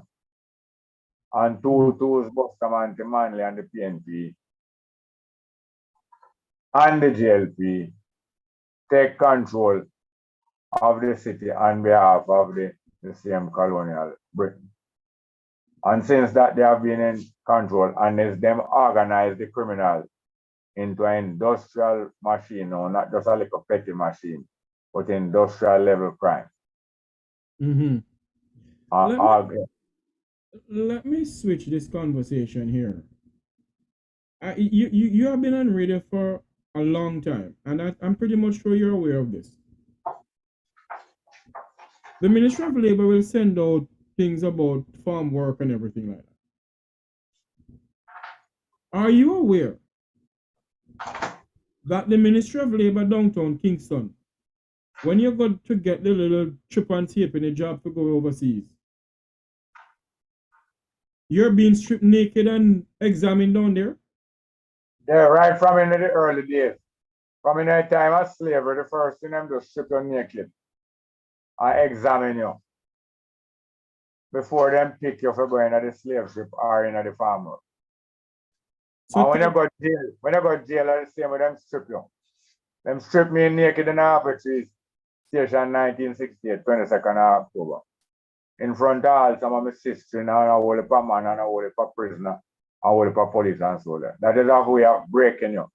And two was Bustamante, Manley, and the PNP and the JLP take control of the city on behalf of the same colonial Britain. And since that they have been in control, and it's them organize the criminals into an industrial machine, or not just a little petty machine, but industrial level crime. Mm-hmm. Uh, Let me switch this conversation here. You have been on radio for a long time, and I'm pretty much sure you're aware of this. The Ministry of Labor will send out things about farm work and everything like that. Are you aware that the Ministry of Labor downtown Kingston, when you go to get the little chip and tape in a job to go overseas, you're being stripped naked and examined down there? Yeah, right from in the early days. From in the time of slavery, the first thing them do strip you naked and examine you before them pick you for going to the slave ship or in the farm work. So and when you go to jail, are the same with them strip you. Them strip me naked in Arbitrary Station 1968, 22nd of October. In front of all some of my sisters and a whole heap of man and a whole heap of prisoner, a whole heap of police and so on. That is a way of breaking you.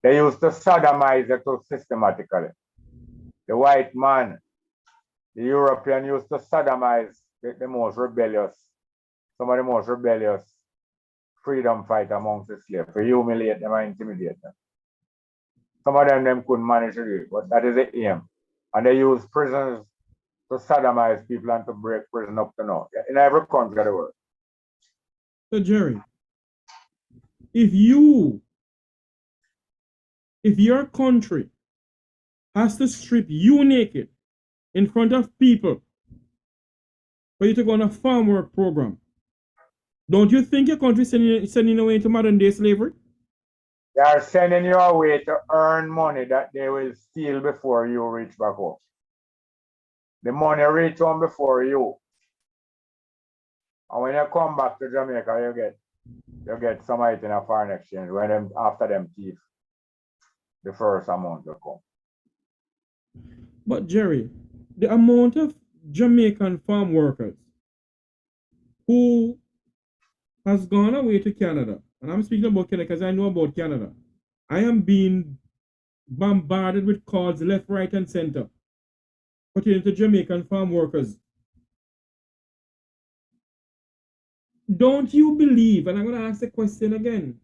They used to sodomize you too systematically. The white man, the European used to sodomize the most rebellious, some of the most rebellious freedom fighters amongst the slaves, to humiliate them and intimidate them. Some of them couldn't manage to do it, but that is the aim. And they use prisons to sodomize people and to break prison up to now, in every country of the world. So Jerry, if your country has to strip you naked in front of people for you to go on a farm work program, don't you think your country is sending you away into modern day slavery? They are sending you away to earn money that they will steal before you reach back home. The money reach home before you. And when you come back to Jamaica, you get some of it in a foreign exchange when them after them thief the first amount will come. But Jerry, the amount of Jamaican farm workers who has gone away to Canada, and I'm speaking about Canada because I know about Canada. I am being bombarded with calls left, right, and center pertaining to Jamaican farm workers. Don't you believe, and I'm going to ask the question again,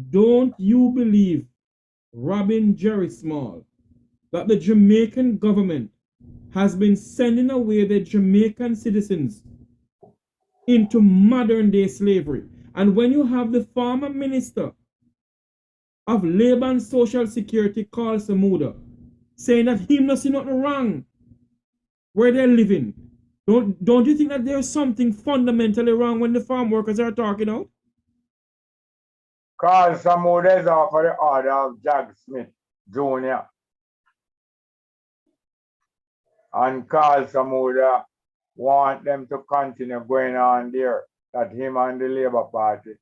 don't you believe, Robin Jerry Small, that the Jamaican government has been sending away the Jamaican citizens into modern day slavery? And when you have the former minister of Labor and Social Security, Carl Samuda, saying that he must see nothing wrong where they're living, don't you think that there's something fundamentally wrong when the farm workers are talking out? Carl Samuda is off for the order of Jack Smith Jr. And Carl Samuda want them to continue going on there, that him and the Labour Party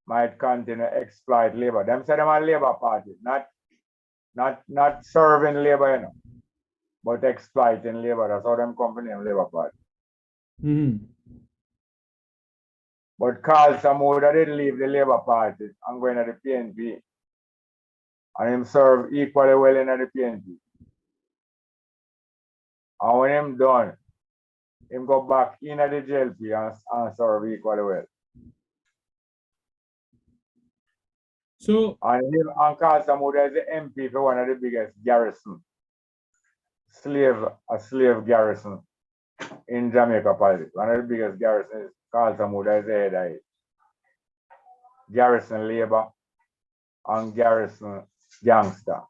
might continue to exploit Labour. Them say them a Labour Party, not serving Labour, you know, but exploiting Labour. That's how them company name Labour Party. Mm-hmm. But Carl Samuda did leave the Labour Party and go into the PNP. And him serve equally well in the PNP. And when him done, him go back in the JLP and serve equally well. So and Carl Samuda is the MP for one of the biggest garrison, a slave garrison in Jamaica politics. One of the biggest garrisons, Carl Samuda is the head of it. Garrison Labour and Garrison Gangster.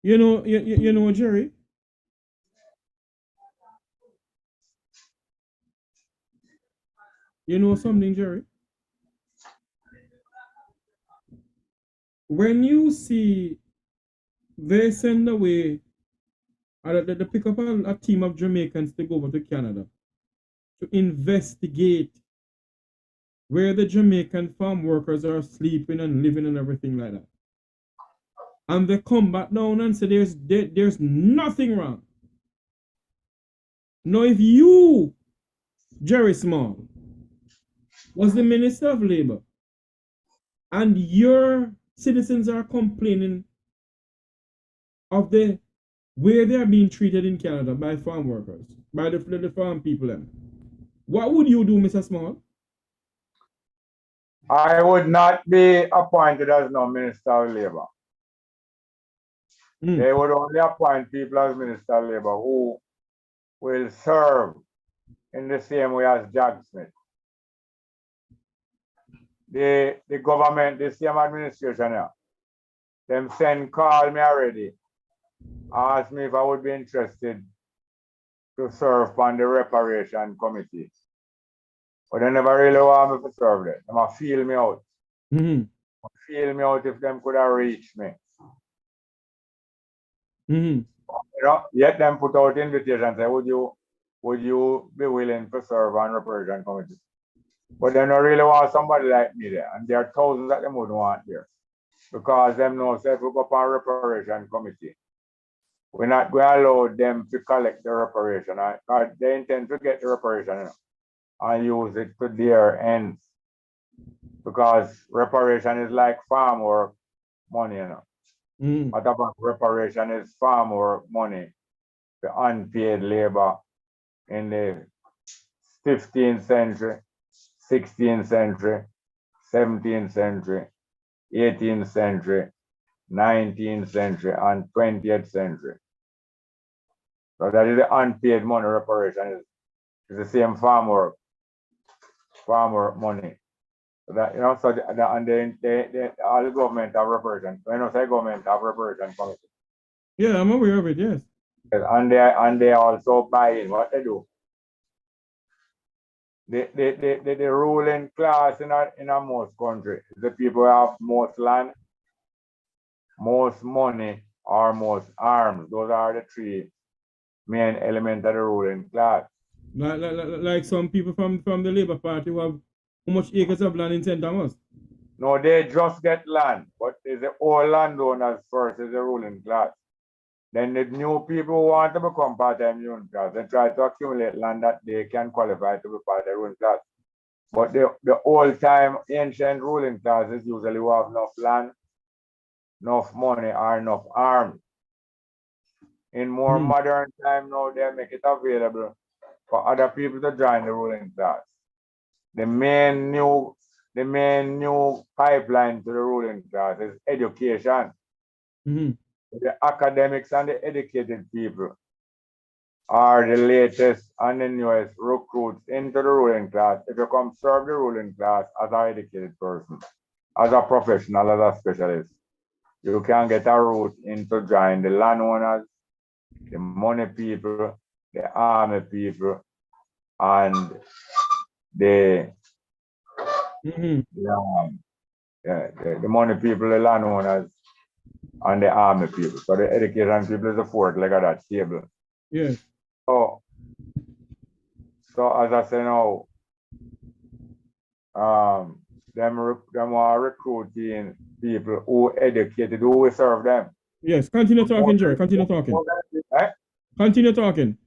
You know, Jerry, you know something, Jerry? When you see they send away, they pick up a team of Jamaicans to go over to Canada to investigate where the Jamaican farm workers are sleeping and living and everything like that. And they come back down and say there's nothing wrong. Now, if you, Jerry Small, was the Minister of Labor, and your citizens are complaining of the way they are being treated in Canada by farm workers, by the farm people, what would you do, Mr. Small? I would not be appointed as no Minister of Labor. They would only appoint people as Minister of Labor who will serve in the same way as Jack Smith. The government, the same administration here, them call me already, ask me if I would be interested to serve on the reparation committee. But they never really want me to serve there. They must feel me out. Feel me out if them could have reached me. You know, yet them put out invitation, say, would you be willing to serve on reparation committee? But they don't really want somebody like me there. And there are thousands that them would want there. Because them know say if we go upon reparation committee, we're not going to allow them to collect the reparation. They intend to get the reparation, you know, and use it to their ends. Because reparation is like farm work money, you know. What about reparation is farm work money, the unpaid labor in the 15th century, 16th century, 17th century, 18th century, 19th century, and 20th century. So that is the unpaid money reparation is the same farm work money. So that, you know, so and then all the government have reparation. When I say government have reparation committee. Yeah, I'm aware of it, yes. And they also buy in what they do. The ruling class in most countries, the people who have most land, most money, or most arms. Those are the three main elements of the ruling class. Like some people from the Labour Party who have how much acres of land in St. Thomas? No, they just get land, but it's the old landowners first is the ruling class. Then the new people who want to become part-time ruling class, they try to accumulate land that they can qualify to be part of the ruling class. But the old-time ancient ruling classes usually who have enough land, enough money, or enough arms. In more modern time now, they make it available for other people to join the ruling class. The main new pipeline to the ruling class is education. The academics and the educated people are the latest and the newest recruits into the ruling class. If you come serve the ruling class as an educated person, as a professional, as a specialist, you can get a route into join the landowners, the money people, the army people, and the money people, the landowners, and the army people. So the education people is the fourth leg of that table. Yes. So as I say now, them are recruiting people who educated, who will serve them. Yes, continue talking, Jerry. Continue talking. Continue talking.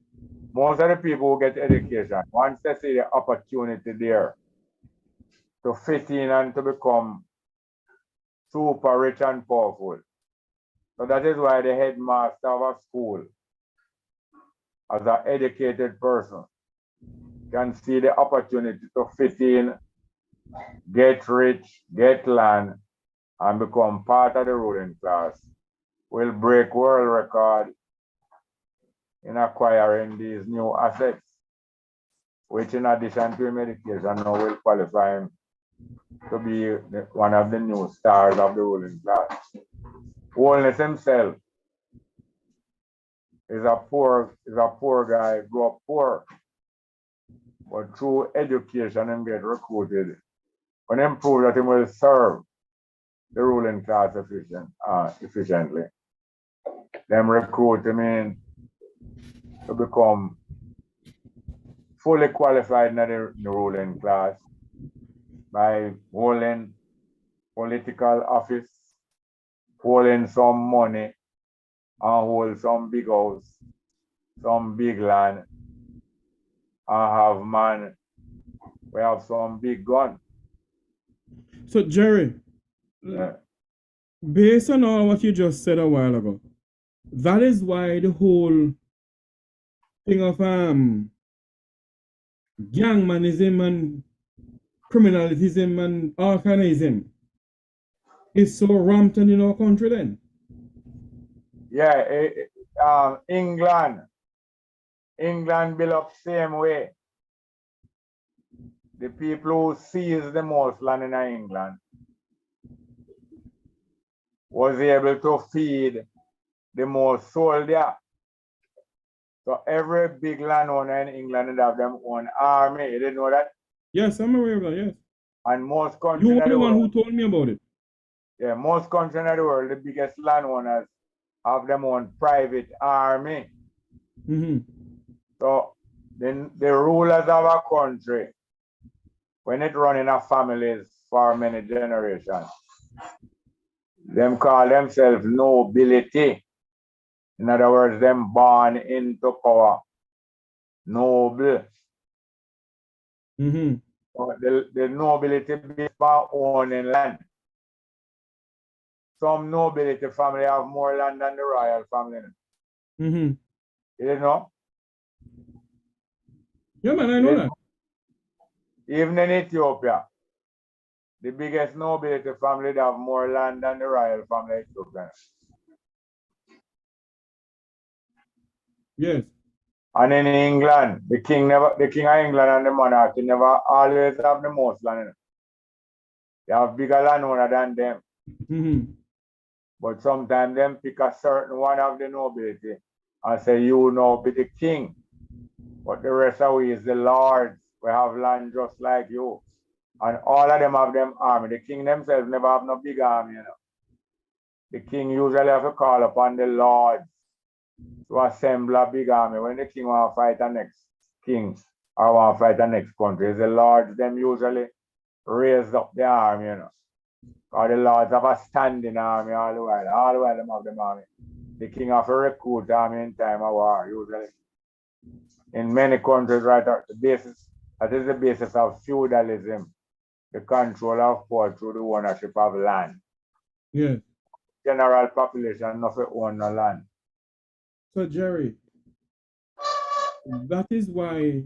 Most of the people who get education, once they see the opportunity there to fit in and to become super rich and powerful. So that is why the headmaster of a school, as an educated person, can see the opportunity to fit in, get rich, get land, and become part of the ruling class, will break world record in acquiring these new assets, which in addition to education now will qualify him to be one of the new stars of the ruling class. Holness himself is a poor guy, grew up poor, but through education and get recruited. When him prove that he will serve the ruling class efficiently, them recruit him in to become fully qualified in the ruling class. by holding political office, holding some money, and hold some big house, some big land, and have man, we have some big gun. So Jerry, Yeah. based on all what you just said a while ago, that is why the whole thing of gangmanism and criminalism and organism is so rampant in our country then. Yeah, England built up same way. The people who seized the most land in England was able to feed the most soldier. So every big landowner in England would have them own army. You didn't know that? Yes, I'm aware of that, yes. And most countries You in were the the one world, who told me about it. yeah, most countries in the world, the biggest landowners have them own private army. Mm-hmm. So the rulers of a country, when it run in a families for many generations, them call themselves nobility. In other words, them born into power. Noble. Mm-hmm. So the nobility based on owning land. Some nobility family have more land than the royal family. Mm-hmm. You didn't know? Yeah, man, I You know didn't that. know? Even in Ethiopia, the biggest nobility family have more land than the royal family. Ethiopia. Yes. And in England, the king of England and the monarchy never always have the most land. They have bigger landowner than them. Mm-hmm. But sometimes them pick a certain one of the nobility and say, you know, be the king. But the rest of we is the lords. We have land just like you. And all of them have them army. The king themselves never have no big army, you know. The king usually have to call upon the lords to assemble a big army. When the king want to fight the next king or want to fight the next country, it's the lords them usually raise up the army, you know. Or the lords have a standing army all the while. All the while them have them army. The king have to recruit army in time of war, usually. In many countries, right, that is the basis of feudalism, the control of power through the ownership of land. Yes. General population nothing own no land. So Jerry, that is why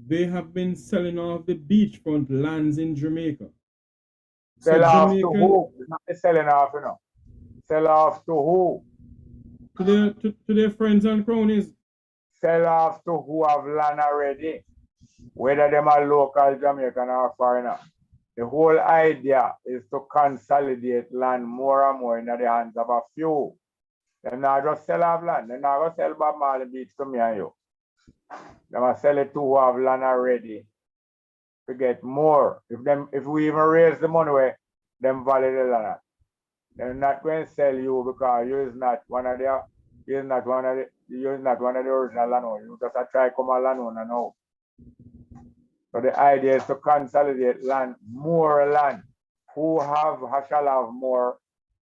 they have been selling off the beachfront lands in Jamaica. So Sell off to Jamaican who? It's not the selling off, you know. Sell off to who? to their friends and cronies. Sell off to who have land already. Whether them are local Jamaican or foreigner. The whole idea is to consolidate land more and more in the hands of a few. They're not just sell off land. They're not going to sell Bob Marley Beach to me and you. They must sell it to who have land already to get more. If we even raise the money where them value the land, they're not going to sell you because you is not one of the original landowners. You just a try come a landowner now. So the idea is to consolidate land, more land. Who shall have more,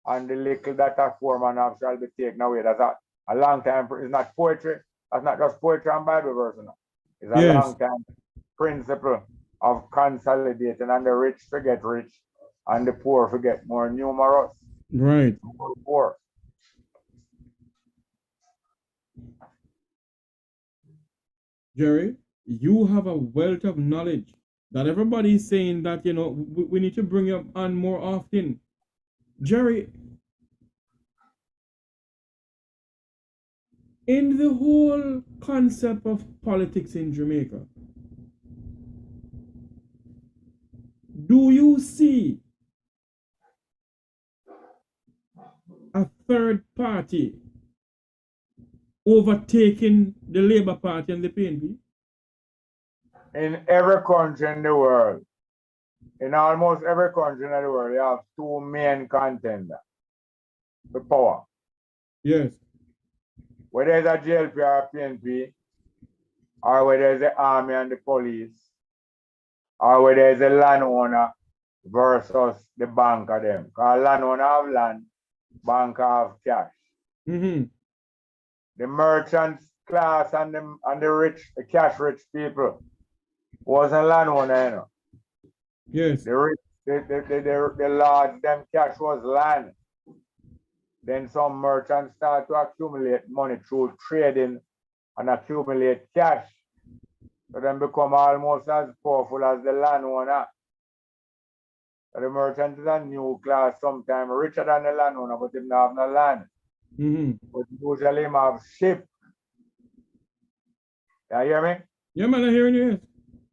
and the little that a foreman have shall be taken away. That's a long time. It's not poetry. That's not just poetry and Bible verse. No. It's a Yes. long time principle of consolidating, and the rich forget rich, and the poor forget more numerous. Right. More poor. Jerry, you have a wealth of knowledge that everybody is saying that, you know, we need to bring up on more often. Jerry, in the whole concept of politics in Jamaica, do you see a third party overtaking the Labour Party and the PNP? In every country in the world, in almost every country in the world, you have two main contenders. The power. Yes. Whether it's a JLP or a PNP, or whether it's the army and the police, or whether it's the landowner versus the banker them. Because landowner have land, banker have cash. Mm-hmm. The merchants class and the rich, the cash rich people wasn't landowner, you know. Yes. The rich, the large them cash was land. Then some merchants start to accumulate money through trading and accumulate cash. So then become almost as powerful as the landowner. So the merchant is a new class, sometimes richer than the landowner, but he don't have no land. Mm-hmm. But usually him have ship. You hear me? Yeah, man, I hearing you.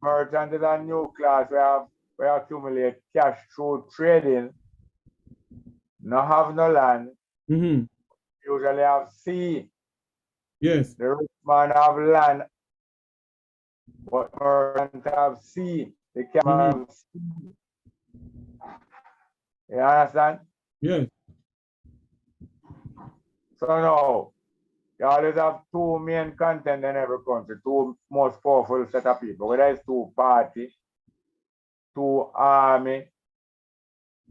Merchant is a new class where we accumulate cash through trading, not have no land, Mm-hmm. usually have sea. Yes. The rich man have land, but merchant have sea. They can have sea. You understand? Yes. So now, you always have two main content in every country, two most powerful set of people, whether it's two party, two army,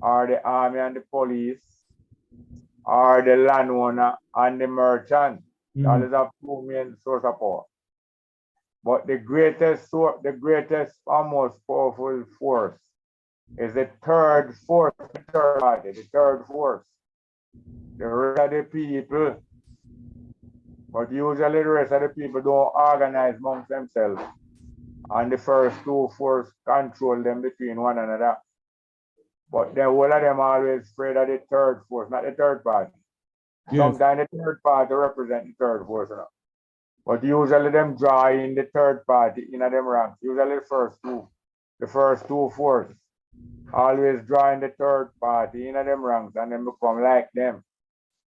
or the army and the police, or the landowner and the merchant. You always have two main source of power. But the greatest and most powerful force is the third force, the third party, the third force. The rest of the people, but usually the rest of the people don't organize amongst themselves. And the first two forces control them between one another. But the whole of them always afraid of the third force, not the third party. Yes. Sometimes the third party represent the third force. You know? But usually them draw in the third party in them ranks. Usually the first two forces always draw in the third party in them ranks and then become like them.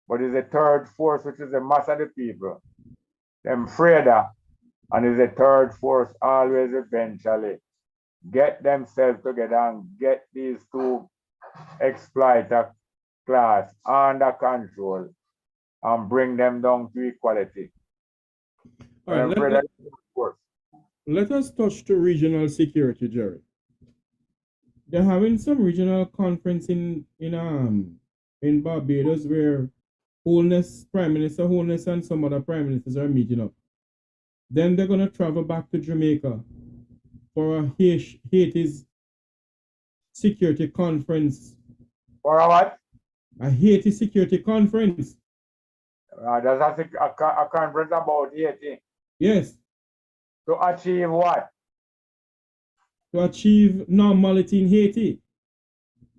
But it's the third force, which is the mass of the people. Them afraid of, and it's the third force always eventually get themselves together and get these two exploiter class under control and bring them down to equality. All right, let us touch to regional security, Jerry. They're having some regional conference in Barbados where Prime Minister Holness and some other prime ministers are meeting up. Then they're gonna travel back to Jamaica for a Haiti's security conference. For a what? A Haiti security conference. There's a conference about Haiti. Yes. To achieve what? To achieve normality in Haiti.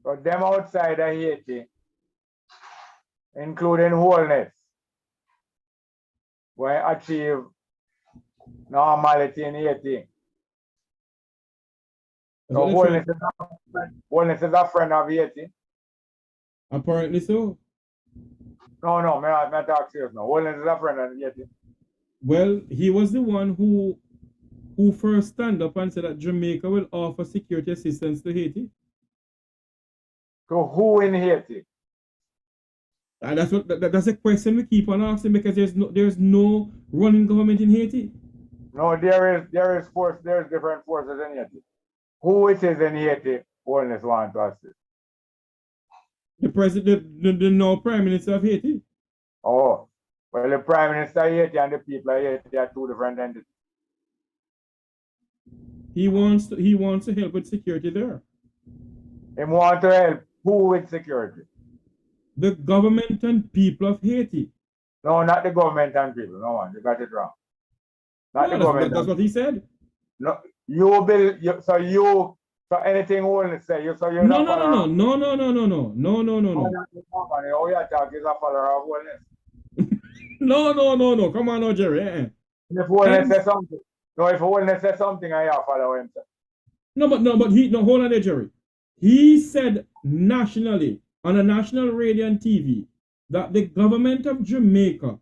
So them outside of Haiti, including Holness, will achieve normality in Haiti. So Holness is a friend of Haiti. Apparently so. No, I'm not talking serious now. Holness is a friend of Haiti. Well, he was the one who first stand up and said that Jamaica will offer security assistance to Haiti. To who in Haiti? And that's a question we keep on asking because there's no running government in Haiti. No, there is different forces in Haiti. Who it is in Haiti, Holness want to assist? The president, the now Prime Minister of Haiti. Oh, well, the Prime Minister of Haiti and the people of Haiti are two different entities. He wants to help with security there. He wants to help who with security? The government and people of Haiti. No, not the government and people. No one, you got it wrong. Not the government. That's what he said. No, so anything Holness say, so you're no. Oh, you talk is a follower of Holness. No. Come on, no, Jerry. If Holness says something, if Holness says something, I follow him. Hold on there, Jerry. He said nationally on a national radio and TV that the government of Jamaica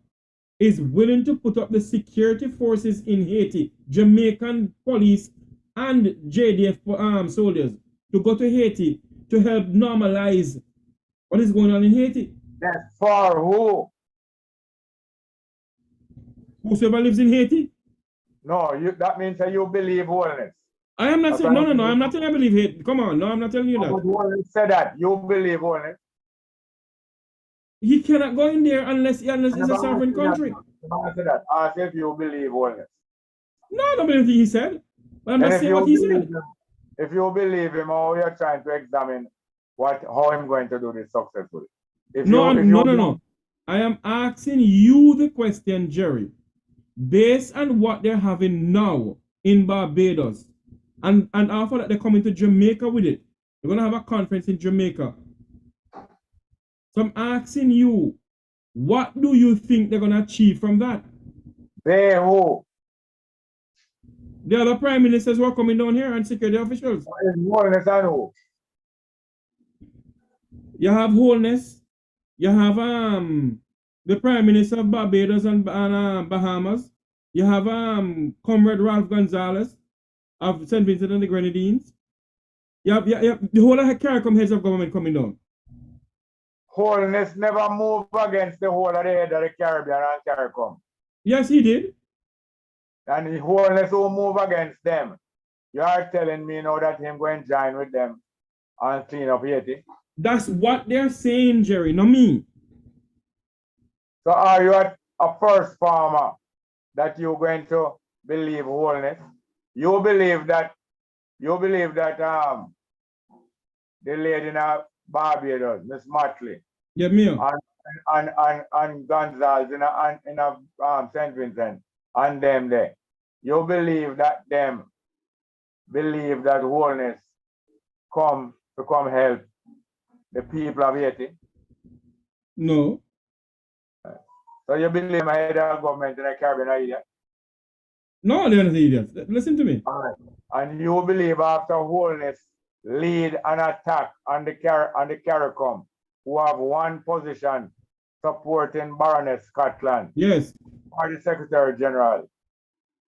is willing to put up the security forces in Haiti, Jamaican police and JDF soldiers, to go to Haiti to help normalize what is going on in Haiti. That's for who? Whosoever lives in Haiti? No, that means that you believe Holness. I am not That's saying, what no, I'm not telling you I believe it. Come on, no, I'm not telling you that. But oneness said that. You believe oneness. He cannot go in there unless it's a sovereign country. I said that. Ask if you believe oneness. No, I don't believe anything he said. But I'm And not if saying you what he believe said. him, if you believe him, how you're trying to examine how I'm going to do this successfully. No. I am asking you the question, Jerry, based on what they're having now in Barbados, and after that they're coming to Jamaica with it. They're gonna have a conference in Jamaica. So I'm asking you, what do you think they're gonna achieve from that? They who? The other prime ministers who are coming down here and security officials. Oneness and who? You have Wholeness. You have the Prime Minister of Barbados and Bahamas. You have Comrade Ralph Gonzalez of St. Vincent and the Grenadines. You have the whole of CARICOM heads of government coming down. Wholeness never move against the whole of the head of the Caribbean and CARICOM. Yes, he did. And the wholeness will move against them. You are telling me now that him going to join with them and clean up Haiti? That's what they're saying, Jerry, not me. So are you a first farmer that you're going to believe wholeness? You believe that the lady in Barbados, Miss Motley, Yeah, me. and Gonzalez in St. Vincent and them there. You believe that them believe that wholeness come help the people of Haiti? No. So you believe my head of government in the Caribbean are idiot? No, they're not idiots. Listen to me. All right. And you believe after wholeness lead an attack on the CARICOM, who have one position supporting Baroness Scotland, Yes. or the Secretary General,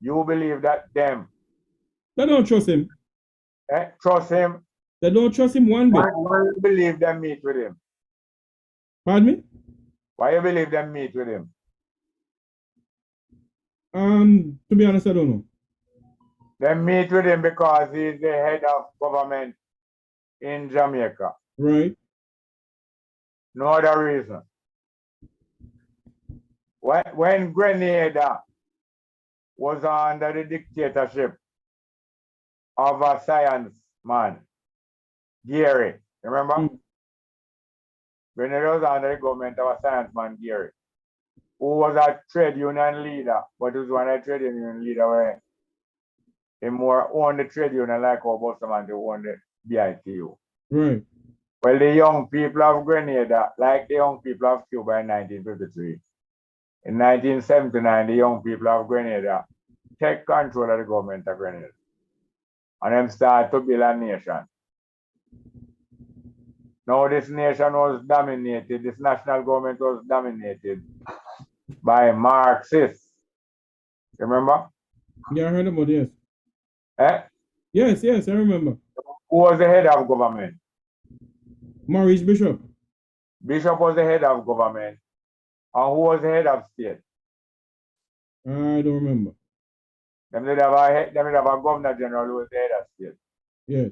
you believe that them They don't trust him. trust him? They don't trust him one bit. Why you believe them meet with him? Pardon me? Why you believe them meet with him? To be honest, I don't know. They meet with him because he's the head of government in Jamaica. Right. No other reason. When Grenada was under the dictatorship of a science man, Gary, remember? Grenada was under the government of a science man, Gary, who was a trade union leader, but he was one of the trade union leader where he more owned the trade union like how Bustamante owned the BITU. Right. Well, the young people of Grenada, like the young people of Cuba in 1953, in 1979, the young people of Grenada take control of the government of Grenada. And them start to build a nation. Now this nation was dominated, this national government was dominated by Marxists. Remember? Yeah, I heard about it, yes. Yes, I remember. Who was the head of government? Maurice Bishop. Bishop was the head of government. And who was the head of state? I don't remember. Them did have a governor general who was the head of state. Yes.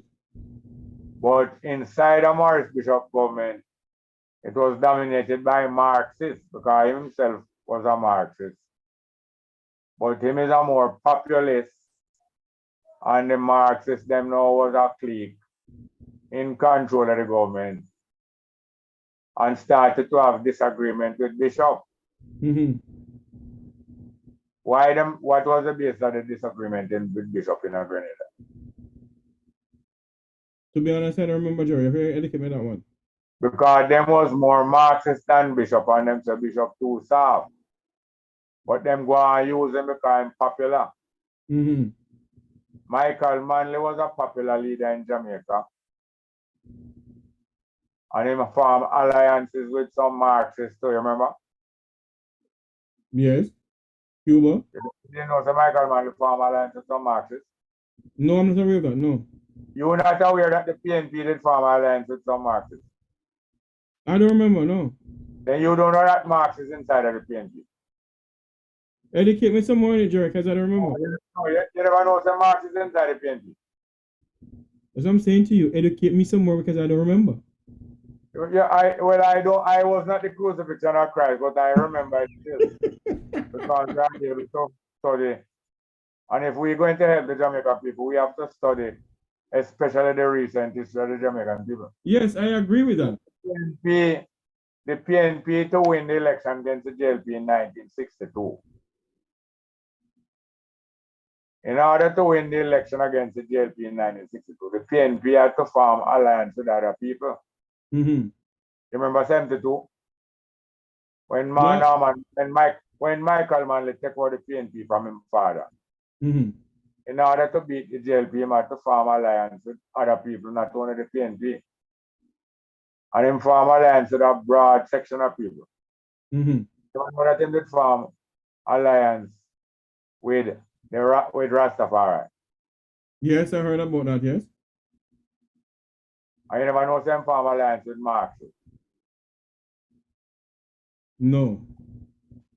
But inside the Maurice Bishop government, it was dominated by Marxists because himself was a Marxist. But him is a more populist, and the Marxists them now was a clique in control of the government and started to have disagreement with Bishop. What was the basis of the disagreement with Bishop in Grenada? To be honest, I don't remember, Jerry. If you educate me that one. Because them was more Marxist than Bishop, and them say Bishop too soft. But them go and use him because he's popular. Michael Manley was a popular leader in Jamaica. And he formed alliances with some Marxists too, you remember? Yes. Cuba. You know, so Michael Manley formed alliances with some Marxists? No, I'm not aware of that, no. You're not aware that the PNP did form alliance with some Marxists? I don't remember, no. Then you don't know that Marx is inside of the PNP? Educate me some more in it, Jerry, because I don't remember. You never know some Marx is inside the PNP? That's what I'm saying to you. Educate me some more because I don't remember. Yeah, I was not the crucifixion of Christ, but I remember it still because we are able to study. And if we're going to help the Jamaican people, we have to study, especially the recent history of the Jamaican people. Yes, I agree with that. The PNP to win the election against the JLP in 1962. In order to win the election against the JLP in 1962, the PNP had to form alliance with other people. Mm-hmm. You remember 72? When Michael Manley took over the PNP from his father. Mm-hmm. In order to beat the JLP, he had to form alliance with other people, not only the PNP. And him form alliance with a broad section of people. Mm-hmm. So that him did form alliance with Rastafari. Yes, I heard about that, yes. I never know some form alliance with Marxist. No.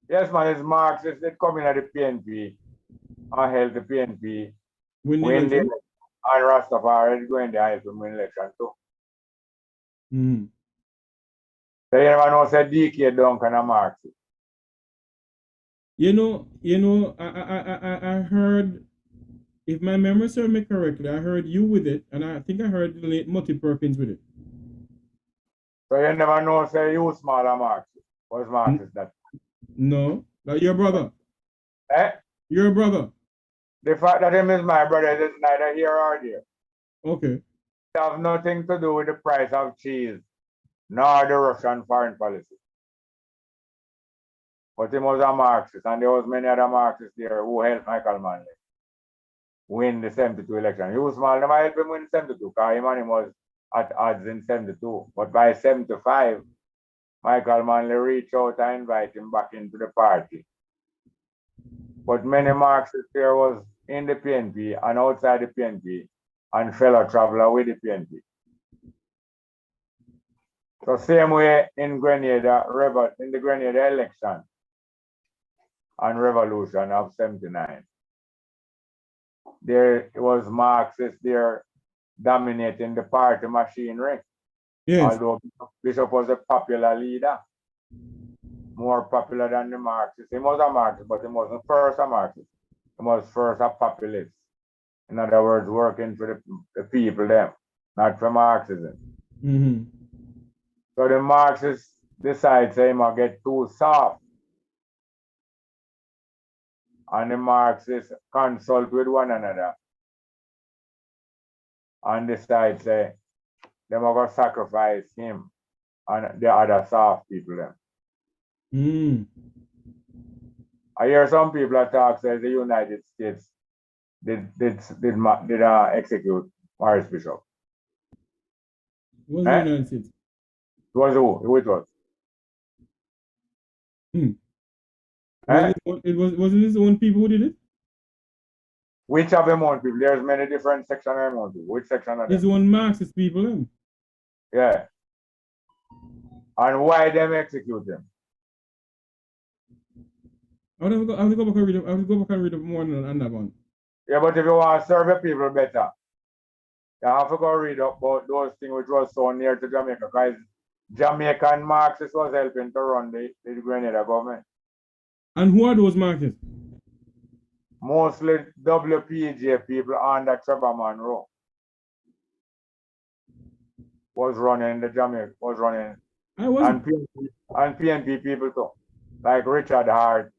Yes, man, it's Marxist. They come in at the PNP and help the PNP Win the win the election. election. And Rastafari is going to help him win the election too. Mm-hmm. So you never know, say DK Duncan and Marxist. You know, I heard, if my memory serves me correctly, I heard you with it, and I think I heard the late Mutty Perkins with it. So you never know, say you smaller Marxist. Was Marxist that? No, like your brother. Eh? Your brother. The fact that him is my brother is neither here or there. Okay. It has nothing to do with the price of cheese, nor the Russian foreign policy. But he was a Marxist, and there was many other Marxists there who helped Michael Manley win the 72 election. He was small, never helped him win 72, because him was at odds in 72. But by 75, Michael Manley reached out and invited him back into the party. But many Marxists there was in the PNP and outside the PNP and fellow traveler with the PNP. So same way in Grenada, in the Grenada election and revolution of 79. There was Marxists there dominating the party machinery. Yes. Although Bishop was a popular leader, more popular than the Marxists. He was a Marxist, but he wasn't first a Marxist. He was first a populist. In other words, working for the people them, not for Marxism. Mm-hmm. So the Marxists decide say him get too soft. And the Marxists consult with one another and decide say them are gonna sacrifice him and the other soft people them. Mm. I hear some people talk say the United States did execute Morris Bishop. Was the United States? It was who? Who it was? Wasn't his own people who did it? Which of them own people? There's many different sections of them own people. Which section of them? His own Marxist people then. Yeah. And why them execute them? I have to go back and read up. I have to go back and read up more on that one. Yeah, but if you want to serve the people better, you have to go read up about those things which was so near to Jamaica, because Jamaican Marxists was helping to run the Grenada government. And who are those Marxists? Mostly WPJ people under Trevor Monroe was running the Jamaica, was running. And PNP people too, like Richard Hart,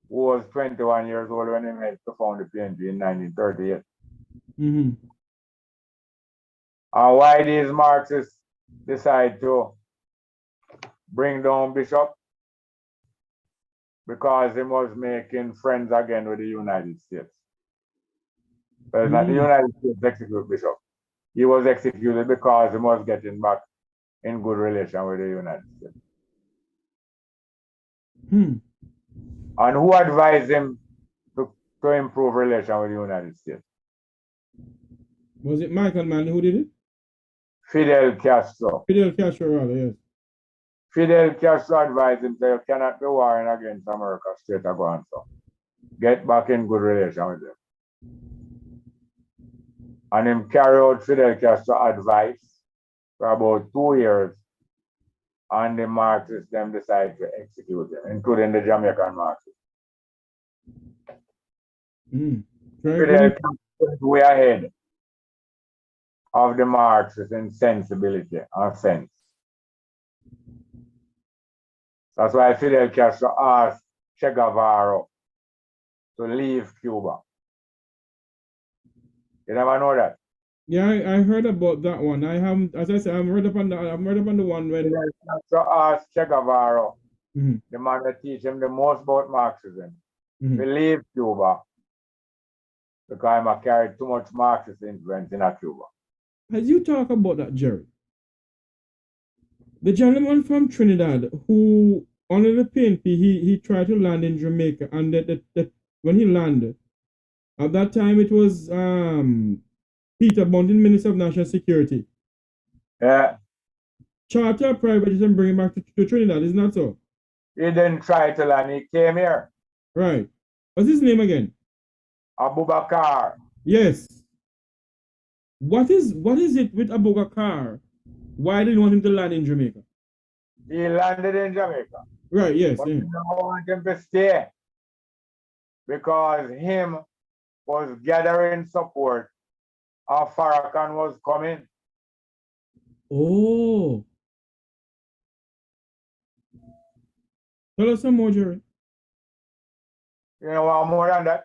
who was 21 years old when he helped to found the PNP in 1938. Mm-hmm. And why these Marxists decide to bring down Bishop? Because he was making friends again with the United States. But not the United States execute Bishop. He was executed because he was getting back in good relation with the United States. And who advised him to improve relation with the United States? Was it Michael Manley who did it? Fidel Castro. Fidel Castro, rather, yes. Fidel Castro advised him that you cannot be warring against America straight away. So get back in good relation with them. and him carry out Fidel Castro advice for about 2 years, and the Marxists them decide to execute him, including the Jamaican Marxists. Fidel Castro is way ahead of the Marxists in sensibility and sense. That's why Fidel Castro asked Che Guevara to leave Cuba. You never know that? Yeah, I heard about that one. I haven't, as I said, I'm read up on the one when Fidel Castro asked Che Guevara, the man that teach him the most about Marxism, to leave Cuba because I carried too much Marxist influence in Cuba. As you talk about that, Jerry, the gentleman from Trinidad who under the PNP he tried to land in Jamaica, and when he landed, at that time it was Peter Bunting, Minister of National Security. Yeah. Charter private and bring him back to Trinidad, isn't that so? He didn't try to land, he came here. Right. What's his name again? Abubakar. Yes. What is it with Abubakar? Why did you want him to land in Jamaica? He landed in Jamaica. Right, yes. But you don't want him to stay because him was gathering support and Farrakhan was coming. Oh. Tell us some more, Jerry. You know what more than that?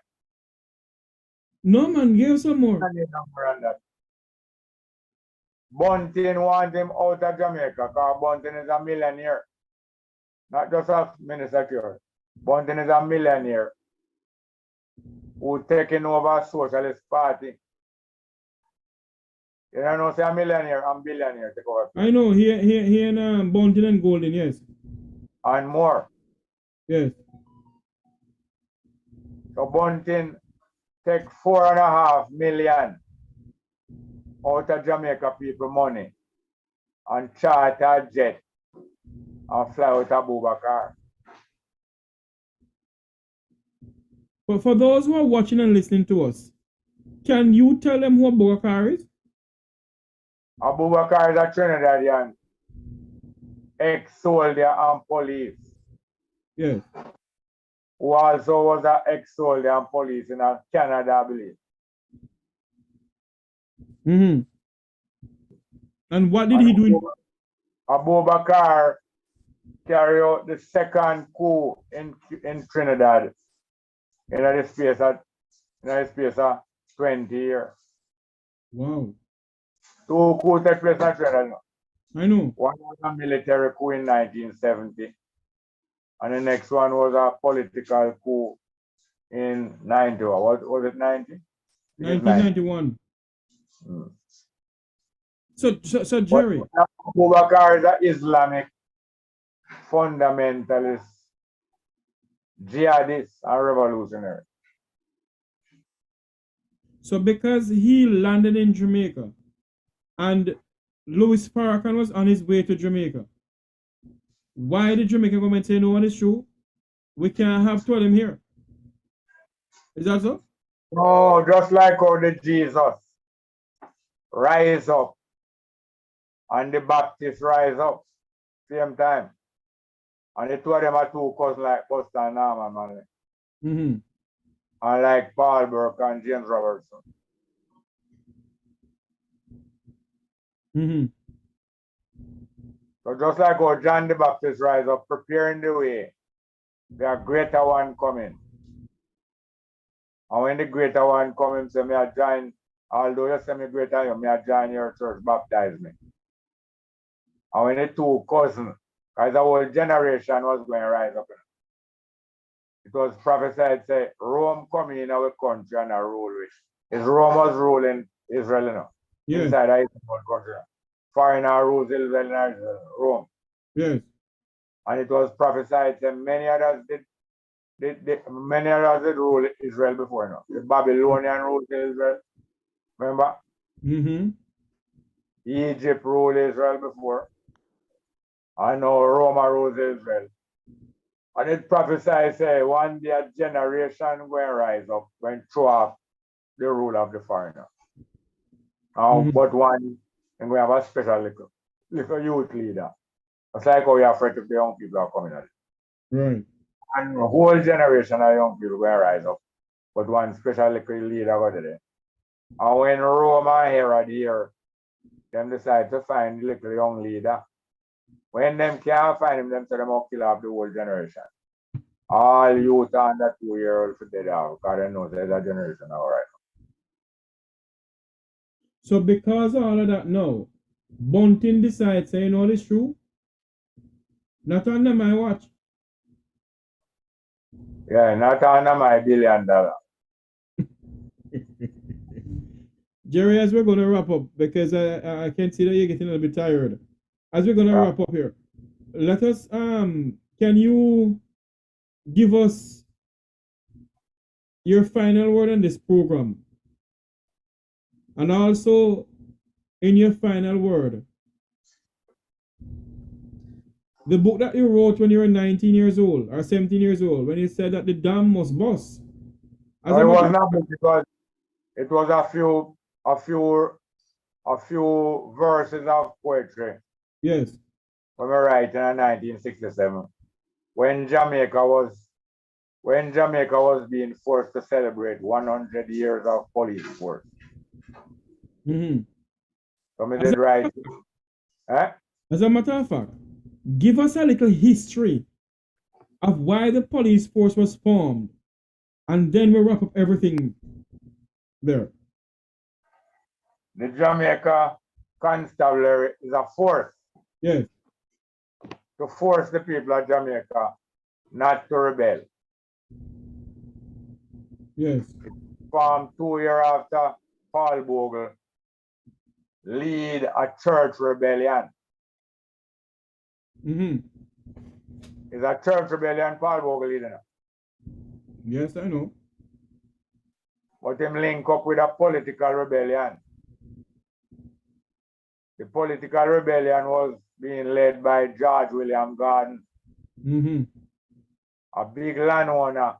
No, man, give us some more. More than that. Bunting wants him out of Jamaica because Bunting is a millionaire. Not just a minister. Bunting is a millionaire who taking over a socialist party. You don't know, say a millionaire and billionaire take over. I know, he and Bunting and Golden, yes. And more. Yes. So Bunting take 4.5 million out of Jamaica people money and charter a jet and fly out of Abubakar. But for those who are watching and listening to us, can you tell them who Abubakar is? Abubakar is a Trinidadian ex-soldier and police. Yes. Who also was an ex-soldier and police in Canada, I believe. And what did he do? Abubakar carried out the second coup in Trinidad in the space of 20 years. Wow. 2 coups took place in Trinidad. I know. One was a military coup in 1970, and the next one was a political coup in 90. What was it, 90? 1991. So Jerry. Abubakar is an Islamic fundamentalist, jihadist, and revolutionary. So because he landed in Jamaica and Louis Farrakhan was on his way to Jamaica, why did Jamaican government say no on this show? We can't have two of them here. Is that so? No, just like how the Jesus rise up and the Baptist rise up same time. And the two of them are two cousins like Buster and Norman, man. And like Paul Burke and James Robertson. So just like how John the Baptist rise up, preparing the way, there are greater one coming. And when the greater one comes, say, me I join, although you say me greater, you may I join your church, baptize me. And when the two cousins, because the whole generation was going to rise up. It was prophesied, say, Rome coming in our country and a rule which is Rome was ruling Israel, you know. Yes. Inside the Israel country. Foreigner rules Israel and Rome. Yes. And it was prophesied that many others did rule Israel before, you know. The Babylonian ruled Israel. Remember? Egypt ruled Israel before. And now Rome rules Israel. And it prophesied, say, one day a generation will rise up when throw off the rule of the foreigner. But one, and we have a special little youth leader. It's like how we are afraid if the young people are coming out. Right. And a whole generation of young people will rise up. But one special little leader go there. And when Rome and Herod here, them decide to find the little young leader. When them can't find him, them say them will kill off the whole generation. All youth under 2 years for dead out, because they know there's a generation all right. So because of all of that now, Bunting decides, say, you know this true? Not under my watch. Yeah, not under my $1 billion. Jerry, as we're going to wrap up, because I can see that you're getting a little bit tired. As we're going to wrap up here, let us, can you give us your final word on this program? And also, in your final word, the book that you wrote when you were 19 years old or 17 years old, when you said that the dam must bust. No, it was not because it was a few verses of poetry. Yes. When we write in 1967, when Jamaica was being forced to celebrate 100 years of police force. So we did write. As a matter of fact, give us a little history of why the police force was formed, and then we'll wrap up everything there. The Jamaica Constabulary is a force. Yes. To force the people of Jamaica not to rebel. Yes. It formed 2 years after Paul Bogle lead a church rebellion. It's a church rebellion Paul Bogle leading it. Yes, I know. But him link up with a political rebellion. The political rebellion was being led by George William Gordon, a big landowner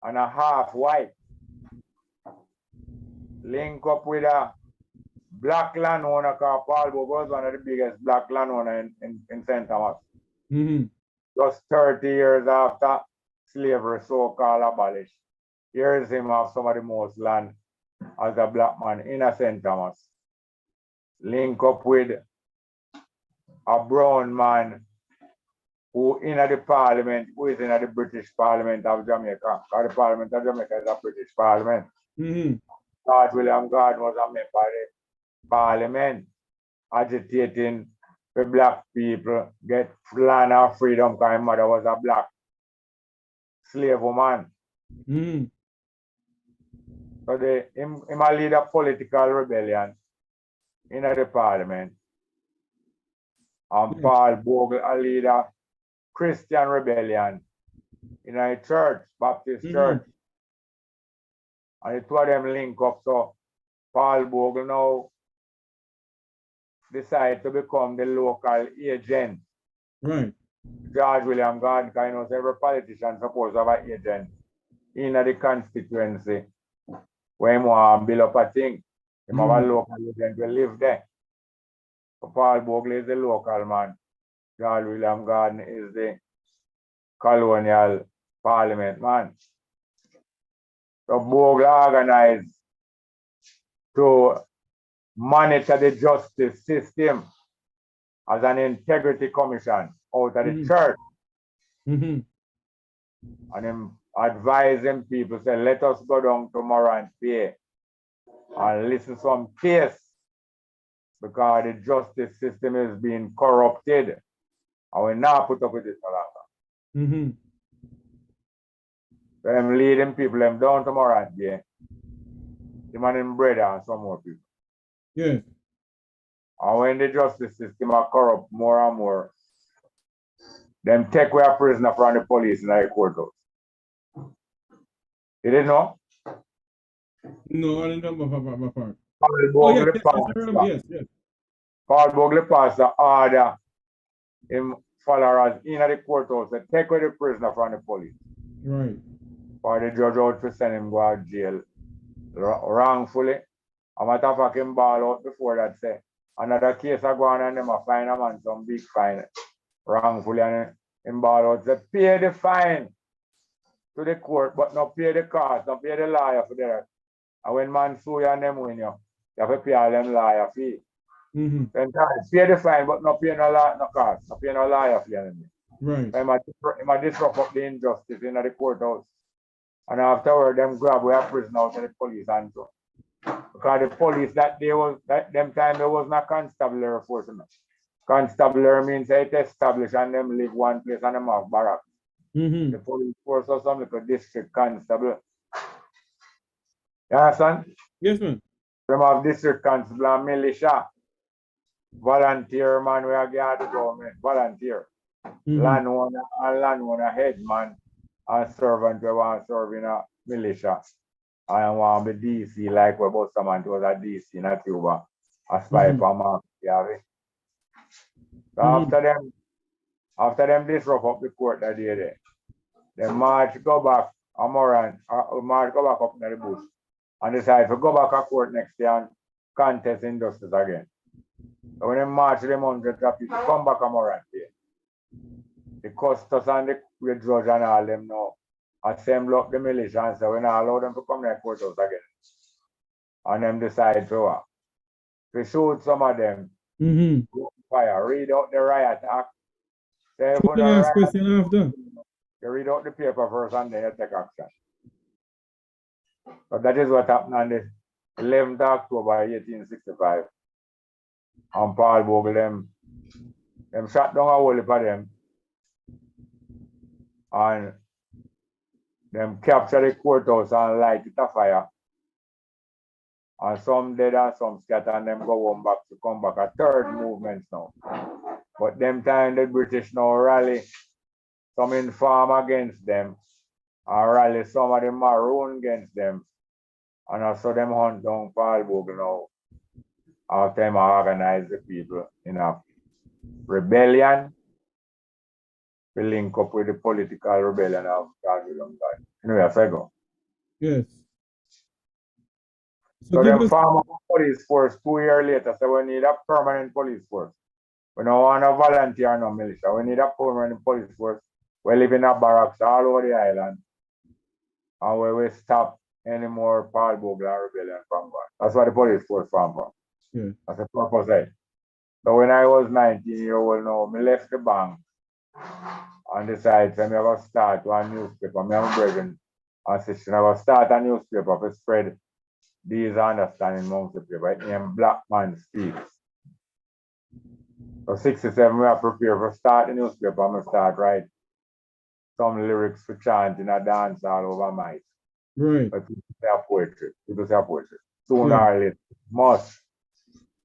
and a half white. Link up with a black landowner called Paul Bogle, was one of the biggest black landowner in St. Thomas. Just 30 years after slavery so-called abolished. Here's him have some of the most land as a black man in a St. Thomas. Link up with a brown man who in the parliament, who is in the British Parliament of Jamaica. Because the Parliament of Jamaica is a British Parliament. George William Gordon was a member of the Parliament, agitating for black people get land of freedom because my mother was a black slave woman. So him lead a political rebellion in the Parliament. And Paul Bogle a lead a Christian rebellion in a church, Baptist church. And the two of them link up. So Paul Bogle now decide to become the local agent. Right. George William Gordon, because you know every politician supposed to have an agent in the constituency when he want to build up a thing. He have a local agent will live there. So Paul Bogle is the local man. George William Gordon is the colonial parliament man. So Bogle organized to monitor the justice system as an integrity commission out of the church. And him advising people, say, let us go down tomorrow and pay and listen to some case because the justice system is being corrupted. And we now put up with this no longer. So I'm leading people them down tomorrow and pay. Him and him brother and some more people. Yes. And when the justice system are corrupt more and more, them take away a prisoner from the police in the courthouse. You didn't know? No, I didn't know about my part. Paul Bogle yes. Paul Bogle passed the order him followers in the courthouse to take away the prisoner from the police. Right. For the judge out to send him go to jail wrongfully. A matter of fact, him ball out before that say. Another case I go on and them a fine a man some big fine wrongfully and him ball out say pay the fine to the court, but not pay the cost, not pay the lawyer for that. And when man sue you and them win you have to pay all them lawyer fee. Mm-hmm. Then pay the fine, but not pay no cost, not pay no lawyer fee. Right. He might disrupt up the injustice in the courthouse. And afterward, them grab we are prison out to the police and so. Because the police that day was that them time there was not constabulary enforcement. Constabulary means it established and them live one place and them have barracks. Mm-hmm. The police force or something like a district constable. You understand? Yes, man. Them have district constable and militia. Volunteer man we are guard the government. Volunteer. Mm-hmm. Landowner headman and servant we want to serve in a militia. I want to be DC like we both someone was a DC in a Cuba. A spy Mhm. for Mark. So Mhm. after them disrupt up the court that day there. Then march go back Amoran, march go back up in the bush and decide to go back to court next day and contest injustice again. So when they march them 100 people come back Amoran there. The custos and the judge and all them now assemble up the militia and say we not allow them to come to the courthouse again. And them decide to shoot some of them, Mm-hmm. fire, read out the riot act. Say if Put the you last riot, question after. you read out the paper first and then you take action. So that is what happened on the 11th October 1865. And Paul Bogle them shot down a whole heap of them and them capture the courthouse and light it a fire. And some dead and some scatter and them go home back to come back a third movement now. But them time the British now rally, some inform against them and rally some of them maroon against them. And also them hunt down Paul Bogle now. After them organize the people in a rebellion. We link up with the political rebellion of Calvin. Anyway, I go. Yes. So give them us. form a police force 2 years later. So we need a permanent police force. We don't want a volunteer no militia. We need a permanent police force. We live in a barracks all over the island. And we will stop any more Paul Bogle rebellion from God. That's what the police force from. Yeah. That's the purpose of it. So when I was 19 years old now, I left the bank and decided that I was start one newspaper. Me and my brethren and sister, I was start a newspaper to spread these understanding amongst the people. It named Black Man Speaks. So 67, we are prepared for start the newspaper and we start write some lyrics for chant in a dance all over mic. Right. But people say poetry. People say poetry. Sooner Yeah. or later. Must.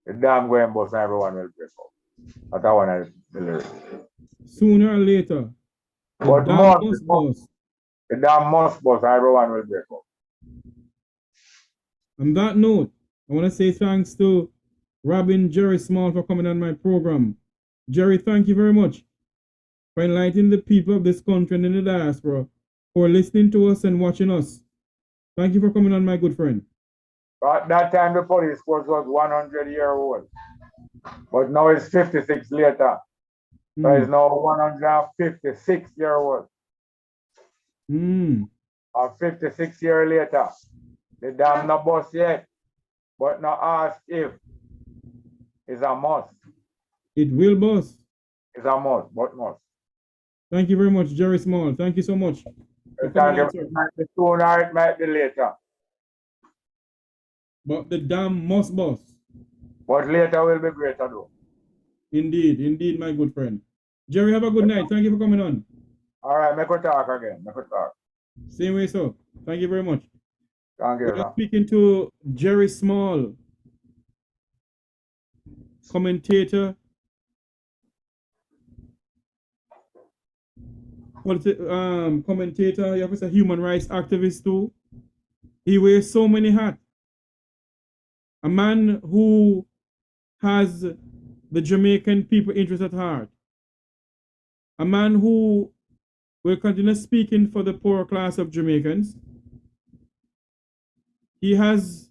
The damn going bust and everyone will break out. That's one of the lyrics. Sooner or later. The But dam must, must bust. the damn must bust and everyone will break out. On that note, I want to say thanks to Robin Jerry Small for coming on my program. Jerry, thank you very much for enlightening the people of this country and in the diaspora for listening to us and watching us. Thank you for coming on, my good friend. At that time, the police force was 100 years old. But now it's 56 later. So it's now 156 years old. Mm. 56 years later. The dam not bust yet. But now ask if it's a must. It will bust. It's a must, but must. Thank you very much, Jerry Small. Thank you so much. Thank you. It might be sooner, it might be later. But the dam must bust. But later will be greater though. Indeed, indeed, my good friend. Jerry, have a good night. Thank you for coming on. All right, make we talk again. Make we talk. Same way, so. Thank you very much. Thank you, We're sir. speaking to Jerry Small, commentator, commentator, he was a human rights activist too. He wears so many hats. A man who has the Jamaican people interest at heart. A man who will continue speaking for the poor class of Jamaicans. He has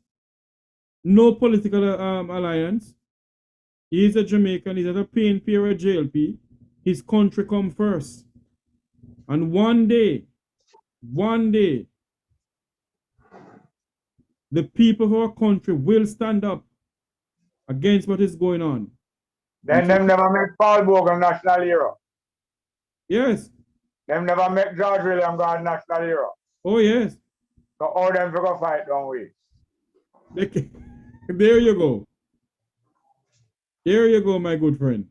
no political alliance. He's a Jamaican. He's at a PNP or a JLP. His country come first. And one day, the people of our country will stand up against what is going on. Then them never make Paul Bogan national hero. Yes. Them never make George William God national hero. Oh, yes. So all them to go fight, don't we? There you go. There you go, my good friend.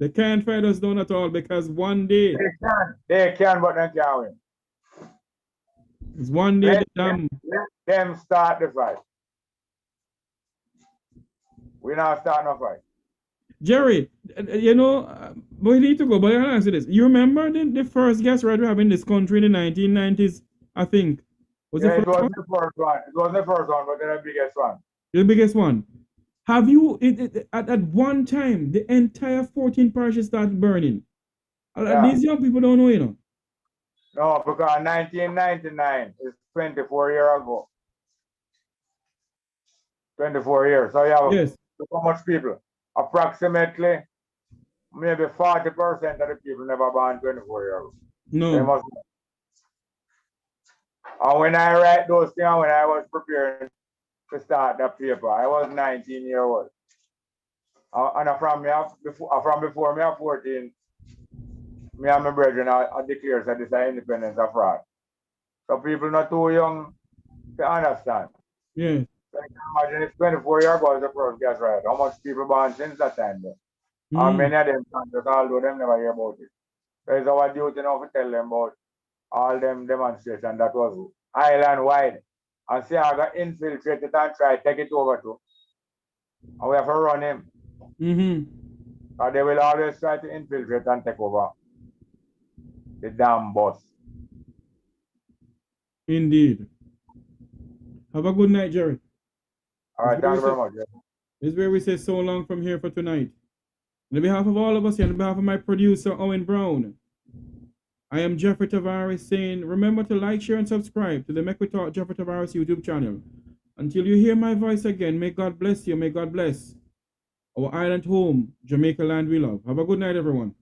They can't fight us down at all because one day. They can, but they can't win. It's one day let them start the fight. We not start no fight. Jerry, you know, we need to go, but I'll answer this. You remember the first gas ride we have in this country in the 1990s, I think? It was the first one. It was the first one, but the biggest one. The biggest one. Have you, at one time, the entire 14 parishes started burning? Yeah. These young people don't know, you know. No, because 1999 is 24 years ago. 24 years. So you have yes. So much people. Approximately, maybe 40% of the people never born 24 years ago. No. And when I write those things, when I was preparing to start that paper, I was 19 years old. And from before me at 14, me and my brethren I declare that this is independence of fraud. So people not too young to understand. Yeah. So you can imagine if 24 years ago the first gas riot, how much people born since that time there. And many of them just although them never hear about it. So it's our duty now to tell them about all them demonstrations that was island wide. And see I got infiltrated and try to take it over too. And we have to run him. And they will always try to infiltrate and take over the damn boss. Indeed. Have a good night, Jerry. All right, thank you very much. This is where we say so long from here for tonight. On behalf of all of us here, on behalf of my producer, Owen Brown, I am Jeffrey Tavares saying, remember to like, share, and subscribe to the Make We Talk Jeffrey Tavares YouTube channel. Until you hear my voice again, may God bless you. May God bless our island home, Jamaica land we love. Have a good night, everyone.